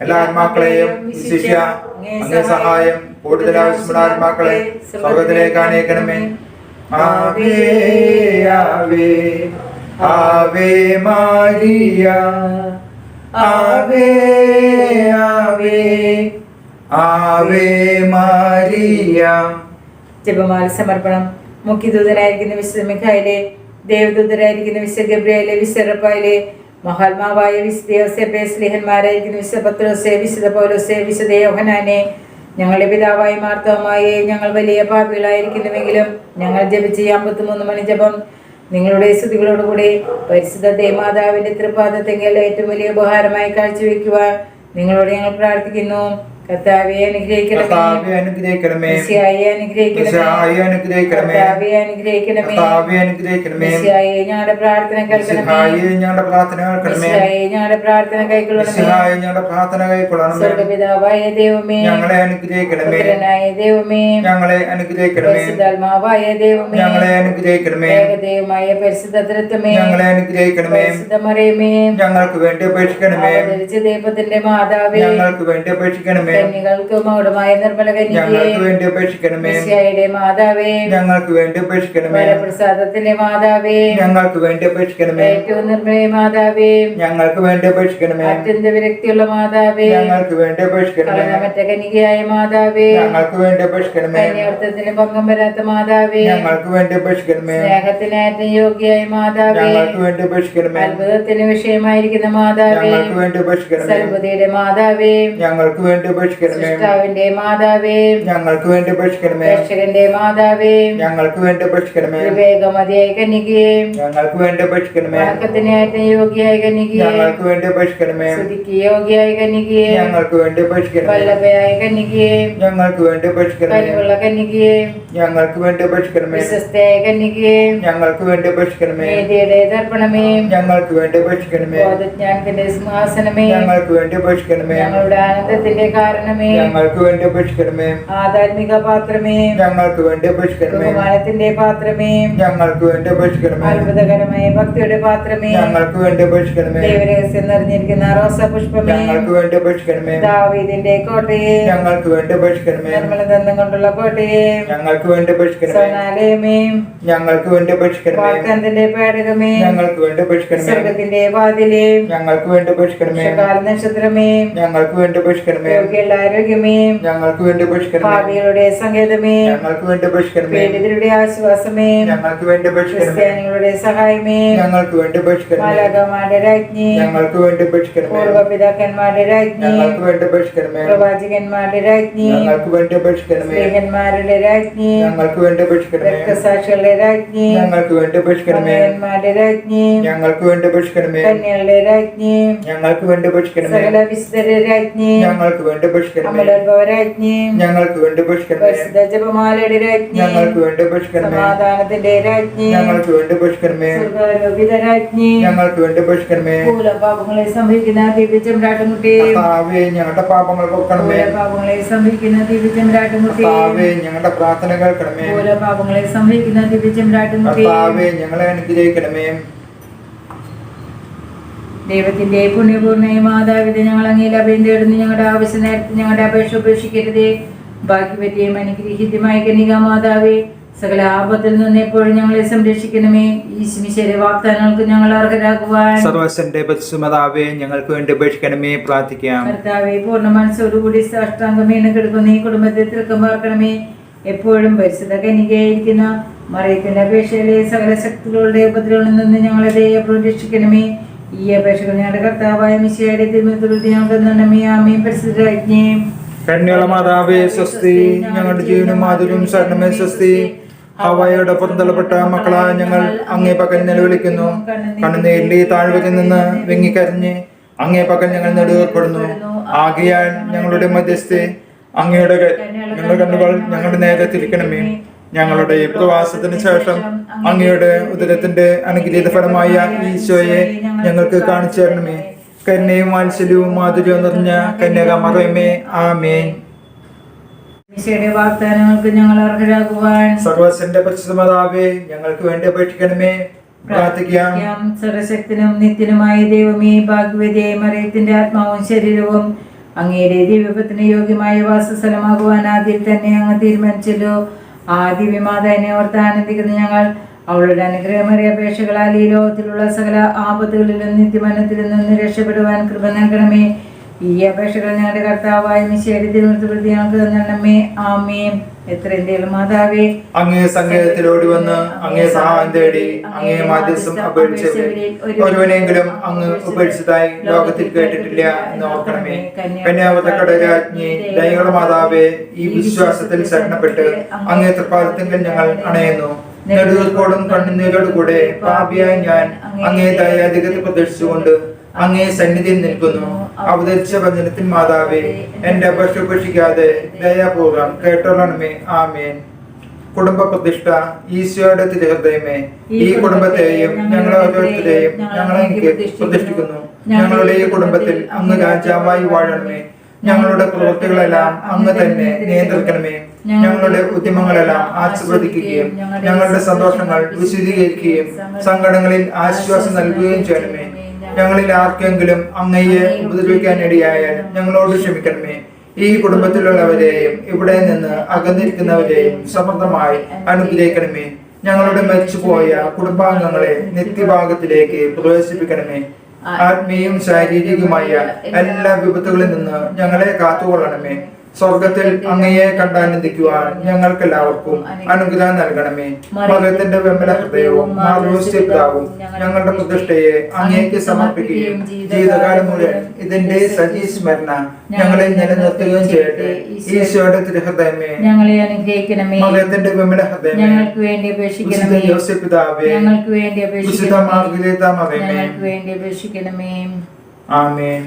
എല്ലാ ആത്മാക്കളെയും വിശിഷ്യ അങ്ങേ സഹായം കൂടുതൽ ആവശ്യമുള്ള ആത്മാക്കളെ സ്വർഗ്ഗത്തിലേക്ക് അനയിക്കണമേ. ആവേ ആവേ ആവേ മരിയ, ആവേ ആവേ ആവേ മരിയ. ജപമാല സമർപ്പണം. മുഖ്യദൂതനായിരിക്കുന്ന വിശുദ്ധ മിഖായേലേ, ദേവദൂതരായിരിക്കുന്ന വിശുദ്ധ ഗബ്രിയേലേ, വിശുദ്ധ റഫായേലേ, മഹാത്മാവായ വിശുദ്ധ യോസേപ്പേ, സ്ലീഹന്മാരായിരിക്കുന്ന വിശുദ്ധ പത്രോസേ, വിശുദ്ധ പൗലോസേ, വിശുദ്ധ യോഹന്നാനേ, ഞങ്ങളുടെ പിതാവായ മാർത്തോമായേ, ഞങ്ങൾ വലിയ പാപികളായിരിക്കുന്നുവെങ്കിലും ഞങ്ങൾ ജപിച്ച 53 മണി ജപം നിങ്ങളുടെ സ്തുതികളോടുകൂടി പരിശുദ്ധ ദേവമാതാവിന്റെ തൃപ്പാദത്തെങ്കിൽ ഏറ്റവും വലിയ ഉപഹാരമായി കാഴ്ചവെക്കുവാൻ നിങ്ങളോട് ഞങ്ങൾ പ്രാർത്ഥിക്കുന്നു. കർത്താവേ അനുഗ്രഹിക്കണമേ, കർത്താവേ അനുഗ്രഹിക്കണമേ, മിശിഹായെ അനുഗ്രഹിക്കണമേ, മിശിഹായെ അനുഗ്രഹിക്കണമേ, കർത്താവേ അനുഗ്രഹിക്കണമേ, കർത്താവേ അനുഗ്രഹിക്കണമേ, മിശിഹായെ ഞങ്ങളുടെ പ്രാർത്ഥന കേൾക്കണമേ, മിശിഹായെ ഞങ്ങളുടെ പ്രാർത്ഥന കേൾക്കണമേ, മിശിഹായെ ഞങ്ങളുടെ പ്രാർത്ഥന കൈക്കൊള്ളണമേ, മിശിഹായെ ഞങ്ങളുടെ പ്രാർത്ഥന കൈക്കൊള്ളണമേ. സ്വർഗ്ഗപിതാവായ ദൈവമേ, ഞങ്ങളെ അനുഗ്രഹിക്കണമേ, പുത്രനായ ദൈവമേ, ഞങ്ങളെ അനുഗ്രഹിക്കണമേ, പരിശുദ്ധാത്മാവായ ദൈവമേ, ഞങ്ങളെ അനുഗ്രഹിക്കണമേ, ഏകദൈവമായ പരിശുദ്ധ തൃത്വമേ, ഞങ്ങളെ അനുഗ്രഹിക്കണമേ, പരിശുദ്ധ മറിയമേ, ഞങ്ങൾക്ക് വേണ്ടി അപേക്ഷിക്കണമേ, അവതരിച്ച ദൈവത്തിന്റെ മാതാവേ, ഞങ്ങൾക്ക് വേണ്ടി അപേക്ഷിക്കണമേ, കന്യകൾക്ക് മൗഢമായ നിർമ്മല കന്യകേ, ഞങ്ങൾക്ക് വേണ്ടി അപേക്ഷിക്കണമേ, മിശിഹായുടെ മാതാവേ, ഞങ്ങൾക്ക് വേണ്ടി അപേക്ഷിക്കണമേ, വരപ്രസാദത്തിന്റെ മാതാവേ, ഞങ്ങൾക്ക് വേണ്ടി അപേക്ഷിക്കണമേ, ഏറ്റവും നിർമ്മല മാതാവേ, ഞങ്ങൾക്ക് വേണ്ടി അപേക്ഷിക്കണമേ, അത്യന്ത വിരക്തിയുള്ള മാതാവേ, ഞങ്ങൾക്ക് വേണ്ടി അപേക്ഷിക്കണമേ, കളങ്കമറ്റ കന്യകയായ മാതാവേ, ഞങ്ങൾക്ക് വേണ്ടി അപേക്ഷിക്കണമേ, കന്യാർത്ഥത്തിന് ഭംഗം വരാത്ത മാതാവേ, ഞങ്ങൾക്ക് വേണ്ടി അപേക്ഷിക്കണമേ, സ്നേഹത്തിനേറ്റം യോഗ്യയായ മാതാവേ, ഞങ്ങൾക്ക് വേണ്ടി അപേക്ഷിക്കണമേ, അത്ഭുതത്തിന് വിഷയമായിരിക്കുന്ന മാതാവേ, ഞങ്ങൾക്ക് വേണ്ടി അപേക്ഷിക്കണമേ, സൽബുദ്ധിയുടെ മാതാവേ, ഞങ്ങൾക്ക് വേണ്ടി അപേക്ഷിക്കണമേ, സൃഷ്ടാവിന്റെ മാതാവേ, ഞങ്ങൾക്ക് വേണ്ടി അപേക്ഷിക്കണമേ, രക്ഷകന്റെ മാതാവേ, ഞങ്ങൾക്ക് വേണ്ടി അപേക്ഷിക്കണമേ, വിവേകമതിയായ കന്യകയെ, ഞങ്ങൾക്ക് വേണ്ടി അപേക്ഷിക്കണമേ, വണക്കത്തിനേറ്റം യോഗ്യയായ കന്യകയെ, ഞങ്ങൾക്ക് വേണ്ടി അപേക്ഷിക്കണമേ, സ്തുതിക്ക് യോഗ്യയായ കന്യകയെ, ഞങ്ങൾക്ക് വേണ്ടി അപേക്ഷിക്കണമേ, വല്ലഭയായ കന്യകയെ, ഞങ്ങൾക്ക് വേണ്ടി അപേക്ഷിക്കണമേ, കനിവുള്ള കന്യകയെ, ഞങ്ങൾക്ക് വേണ്ടി അപേക്ഷിക്കണമേ, വിശ്വസ്തയായ കന്യകയെ, ഞങ്ങൾക്ക് വേണ്ടി അപേക്ഷിക്കണമേ, നീതിയുടെ ദർപ്പണമേ, ഞങ്ങൾക്ക് വേണ്ടി അപേക്ഷിക്കണമേ, ബോധജ്ഞാനത്തിന്റെ സിംഹാസനമേ, ഞങ്ങൾക്ക് വേണ്ടി അപേക്ഷിക്കണമേ, ഞങ്ങളുടെ ആനന്ദത്തിന്റെ കാരണമേ, ഞങ്ങൾക്ക് വേണ്ടി അപേക്ഷിക്കണമേ, ആധ്യാത്മിക പാത്രമേ, ഞങ്ങൾക്ക് വേണ്ടി അപേക്ഷിക്കണമേ, ബഹുമാനത്തിന്റെ പാത്രമേ, ഞങ്ങൾക്ക് വേണ്ടി അപേക്ഷിക്കണമേ, അത്ഭുതകരമായ ഭക്തിയുടെ പാത്രമേ, ഞങ്ങൾക്ക് വേണ്ടി അപേക്ഷിക്കണമേ, ദൈവരഹസ്യം നിറഞ്ഞിരിക്കുന്ന റോസ പുഷ്പമേ, ഞങ്ങൾക്ക് വേണ്ടി അപേക്ഷിക്കണമേ, ദാവീദിന്റെ കോട്ടയെ, ഞങ്ങൾക്ക് വേണ്ടി അപേക്ഷിക്കണമേ, നിർമ്മലദന്തം കൊണ്ടുള്ള കോട്ടയെ, ഞങ്ങൾക്ക് വേണ്ടി അപേക്ഷിക്കണമേ, സ്വർണ്ണാലയമേ, ഞങ്ങൾക്ക് വേണ്ടി അപേക്ഷിക്കണമേ, വാഗ്ദത്തത്തിന്റെ പേടകമേ, ഞങ്ങൾക്ക് വേണ്ടി അപേക്ഷിക്കണമേ, സ്വർഗത്തിന്റെ വാതിലേ, ഞങ്ങൾക്ക് വേണ്ടി അപേക്ഷിക്കണമേ, കാല നക്ഷത്രമേ, ഞങ്ങൾക്ക് വേണ്ടി അപേക്ഷിക്കണമേ, യോഗ്യമുള്ള ആരോഗ്യമേ, ഞങ്ങൾക്ക് വേണ്ടി അപേക്ഷിക്കണമേ, ഭാവികളുടെ സങ്കേതമേ, ഞങ്ങൾക്ക് വേണ്ടി അപേക്ഷിക്കണമേ, പീഡിതരുടെ ആശ്വാസമേ, ഞങ്ങൾക്ക് വേണ്ടി അപേക്ഷിക്കണമേ, ക്രിസ്ത്യാനികളുടെ സഹായമേ, ഞങ്ങൾക്ക് വേണ്ടി അപേക്ഷിക്കണമേ, മാലാഖമാരുടെ രാജ്ഞി, ഞങ്ങൾക്ക് വേണ്ടി അപേക്ഷിക്കണമേ, പൂർവ്വപിതാക്കന്മാരുടെ രാജ്ഞി, ഞങ്ങൾക്ക് വേണ്ടി അപേക്ഷിക്കണമേ, പ്രവാചകന്മാരുടെ രാജ്ഞി, ഞങ്ങൾക്ക് വേണ്ടി അപേക്ഷിക്കണമേ, സ്ത്രീഹന്മാരുടെ രാജ്ഞി, ഞങ്ങൾക്ക് വേണ്ടി അപേക്ഷിക്കണമേ, രക്തസാക്ഷികളുടെ രാജ്ഞി, ഞങ്ങൾക്ക് വേണ്ടി അപേക്ഷിക്കണമേ, മകന്മാരുടെ രാജ്ഞി, ഞങ്ങൾക്ക് വേണ്ടി അപേക്ഷിക്കണമേ, കന്യകളുടെ രാജ്ഞി, ഞങ്ങൾക്ക് വേണ്ടി അപേക്ഷിക്കണമേ, സകല വിശുദ്ധരുടെ രാജ്ഞി, ഞങ്ങൾക്ക് വേണ്ടി അപേക്ഷിക്കണമേ. അമലോത്ഭവരാജ്ഞി ഞങ്ങൾക്ക് വേണ്ടി അപേക്ഷിക്കണമേ. പരിശുദ്ധ ജപമാലയുടെ രാജ്ഞി ഞങ്ങൾക്ക് വേണ്ടി അപേക്ഷിക്കണമേ. സമാധാനത്തിന്റെ രാജ്ഞി ഞങ്ങൾക്ക് വേണ്ടി അപേക്ഷിക്കണമേ. സ്വർഗ്ഗാരോപിത രാജ്ഞി ഞങ്ങൾക്ക് വേണ്ടി അപേക്ഷിക്കണമേ. മൂലപാപങ്ങളെ സംഭവിക്കുന്ന ദിവ്യചെമ്പ്രാട്ടുമുട്ടി കർത്താവേ, ഞങ്ങളുടെ പാപങ്ങൾ പൊറുക്കണമേ. മൂലപാപങ്ങളെ സംഭവിക്കുന്ന ദിവ്യചെമ്പ്രാട്ടുമുട്ടി കർത്താവേ, ഞങ്ങളുടെ പ്രാർത്ഥന കേൾക്കണമേ. മൂലപാപങ്ങളെ സംഭവിക്കുന്ന ദിവ്യചെമ്പ്രാട്ടുമുട്ടി കർത്താവേ, ഞങ്ങളെ അനുഗ്രഹിക്കണമേ. ദൈവത്തിന്റെ പുണ്യപൂർണ്ണയും മാതാവിധ ഞങ്ങൾ അങ്ങയിൽ അഭയം തേടുന്നു. ഞങ്ങളുടെ ആവശ്യ നേരത്തെ ഞങ്ങളുടെ അപേക്ഷ ഉപേക്ഷിക്കരുതേ. ഭാഗ്യവതിയും അനുഗ്രഹീതമായ കന്യക മാതാവേ, സകല ആപത്തിൽ നിന്ന് എപ്പോഴും ഞങ്ങളെ സംരക്ഷിക്കണമേ. ഈശ്വര വാഗ്ദാനങ്ങൾക്ക് ഞങ്ങൾ അർഹരാകുവാൻ സർവസ്വന്റെ പരിശുദ്ധമാതാവേ, ഞങ്ങൾക്ക് വേണ്ടി അപേക്ഷിക്കണമേ. പ്രാർത്ഥിക്കാം. കർത്താവെ, പൂർണ്ണ മനസ്സോടുകൂടി സാഷ്ടാംഗം വീണ് കിടക്കുന്ന ഈ കുടുംബത്തെ തിരക്കം പാർക്കണമേ. എപ്പോഴും പരിശുദ്ധ കന്യകയായിരിക്കുന്ന മറിയത്തിന്റെ അപേക്ഷയിലെ സകല ശക്തികളുടെ ഉപദ്രവങ്ങളിൽ നിന്ന് ഞങ്ങളെ ദയപൂർവ്വം രക്ഷിക്കണമേ. ഈ അപേക്ഷകൾ ഞങ്ങളുടെ കർത്താവായ മിശിഹായുടെ തിരുമുഖത്തിൽ ഞങ്ങൾക്ക് നന്മേ. ആമേൻ. പരിശുദ്ധ രാജ്ഞി കന്യക മാതാവേ, സ്വസ്തി. ഞങ്ങളുടെ ജീവനും മാധുര്യം ശരണമേ, സ്വസ്തി. ഹവ്വായുടെ പുറന്തള്ളപ്പെട്ട മക്കളായ ഞങ്ങൾ അങ്ങേ പക്കൽ നിലവിളിക്കുന്നു. കണ്ണുനീരിലെ താഴ്വരയിൽ നിന്ന് വെങ്ങിക്കരഞ്ഞ് അങ്ങേ പക്കൽ ഞങ്ങൾ നെടുവേർപ്പെടുന്നു. ആകയാൽ ഞങ്ങളുടെ മധ്യസ്ഥെ ഞങ്ങളുടെ കണ്ണുകൾ ഞങ്ങളുടെ നേരെ തിരിക്കണമേ. ഞങ്ങളുടെ പ്രവാസത്തിന് ശേഷം അങ്ങയുടെ ഉദരത്തിന്റെ അനുഗ്രഹീത ഫലമായ ഈശോയെ ഞങ്ങൾക്ക് കാണിച്ചു തരണമേ. കന്യയും വാത്സല്യവും മാധുര്യവും നിറഞ്ഞ കന്യക മറിയമേ, ആമേൻ. ഈശോയുടെ വാഗ്ദാനങ്ങൾക്ക് ഞങ്ങൾ അർഹരാകുവാൻ സർവസ്വന്റെ പരിശുദ്ധമാതാവേ, ഞങ്ങൾക്ക് വേണ്ടി അപേക്ഷിക്കണമേ. പ്രാർത്ഥിക്കാം. സർവശക്തനും നിത്യനുമായ ദൈവമേ, ഭാഗ്യവതിയായ മറിയത്തിന്റെ ആത്മാവും ശരീരവും അങ്ങയുടെ ദിവ്യപത്തിന് യോഗ്യമായ വാസസ്ഥലമാകുവാൻ ആദ്യം തന്നെ അങ്ങ് തീരുമാനിച്ചല്ലോ. ആ ദിവ്യമാതാവിനെ ഓർത്ത് ആനന്ദിക്കുന്ന ഞങ്ങൾ അവളുടെ അനുഗ്രഹമേറിയ അപേക്ഷകളാൽ ഈ ലോകത്തിലുള്ള സകല ആപത്തുകളിലും നിത്യമരണത്തിൽ നിന്ന് രക്ഷപ്പെടുവാൻ കൃപ നൽകണമേ. ഈ അപേക്ഷകൾ ഞങ്ങളുടെ കർത്താവായ മിശിഹായുടെ തിരുമുഖത്തിൽ ഞങ്ങൾക്ക് തരണമേ. ആമേൻ. എത്രയും മാതാവേ, അങ്ങേ സങ്കേതത്തിലോടി വന്ന് അങ്ങേ സഹായം തേടി അങ്ങേ മാധ്യസ്ഥം അപേക്ഷിച്ച് ഒരുവനെങ്കിലും അങ്ങ് ഉപേക്ഷിച്ചതായി ലോകത്തിൽ കേട്ടിട്ടില്ല എന്ന് ഓർക്കണമേ. കന്യാവതക്കട രാജ്ഞി, ദയയുള്ള മാതാവേ, ഈ വിശ്വാസത്തിൽ ശരണപ്പെട്ട് അങ്ങേ തൃപ്പാദത്തിങ്കിൽ ഞങ്ങൾ അണയുന്നു. നെടുവീർപ്പോടും കണ്ണുനീരോട് കൂടെ പാപിയായ ഞാൻ അങ്ങേ ദയാധികത പ്രദർശിച്ചുകൊണ്ട് അങ്ങേ സന്നിധിയിൽ നിൽക്കുന്നു. അവതരിച്ച വചനത്തിൽ മാതാവേ, എന്റെ അപേക്ഷ ഉപേക്ഷിക്കാതെ ദയാപൂർവം കേട്ടോളണമേ. ആമേൻ. കുടുംബ പ്രതിഷ്ഠ. ഈശോയുടെ തിരുഹൃദയമേ, ഈ കുടുംബത്തെയും ഞങ്ങളെ ഓരോരുത്തരെയും ഞങ്ങളെ പ്രതിഷ്ഠിക്കുന്നു. ഞങ്ങളുടെ ഈ കുടുംബത്തിൽ അങ്ങ് രാജാവായി വാഴണമേ. ഞങ്ങളുടെ പ്രവൃത്തികളെല്ലാം അങ്ങ് തന്നെ നിയന്ത്രിക്കണമേ. ഞങ്ങളുടെ ഉദ്യമങ്ങളെല്ലാം ആസ്വദിക്കുകയും ഞങ്ങളുടെ സന്തോഷങ്ങൾ വിശദീകരിക്കുകയും സങ്കടങ്ങളിൽ ആശ്വാസം നൽകുകയും ചെയ്യണമേ. ഞങ്ങളിൽ ആർക്കെങ്കിലും അങ്ങയെ ഉപദ്രവിക്കാനിടയായാൽ ഞങ്ങളോട് ക്ഷമിക്കണമേ. ഈ കുടുംബത്തിലുള്ളവരെയും ഇവിടെ നിന്ന് അകന്നിരിക്കുന്നവരെയും സമൃദ്ധമായി അനുഗ്രഹിക്കണമേ. ഞങ്ങളുടെ മരിച്ചുപോയ കുടുംബാംഗങ്ങളെ നിത്യഭാഗത്തിലേക്ക് പ്രവേശിപ്പിക്കണമേ. ആത്മീയവും ശാരീരികവുമായ എല്ലാ വിപത്തുകളിൽ നിന്ന് ഞങ്ങളെ കാത്തുകൊള്ളണമേ. സ്വർഗത്തിൽ അങ്ങയെ കണ്ടാനന്ദിക്കുവാൻ ഞങ്ങൾക്ക് എല്ലാവർക്കും അനുഗ്രഹം നൽകണമേ. മകത്തിന്റെ വെമ്പല ഹൃദയവും മാതൃപിതാവും ഞങ്ങളുടെ പ്രതിഷ്ഠയെ അങ്ങേക്ക് സമർപ്പിക്കുകയും ജീവിതകാലം മുഴുവൻ ഇതിന്റെ സജീസ്മരണ ഞങ്ങളെ നിലനിർത്തുകയും ചെയ്യട്ടെ. ഈശോയുടെ തിരുഹൃദയമേ, ഞങ്ങളെ അനുഗ്രഹിക്കണമേ. മകത്തിന്റെ വെമ്പല ഹൃദയമേ, ഞങ്ങൾക്ക് വേണ്ടി അപേക്ഷിക്കണമേ. യോസേപ്പ് പിതാവേ, ഞങ്ങൾക്ക് വേണ്ടി അപേക്ഷിക്കണമേ. മാർഗ്ഗരേത്ത മറിയമേ, ഞങ്ങൾക്ക് വേണ്ടി അപേക്ഷിക്കണമേ. ആമേൻ.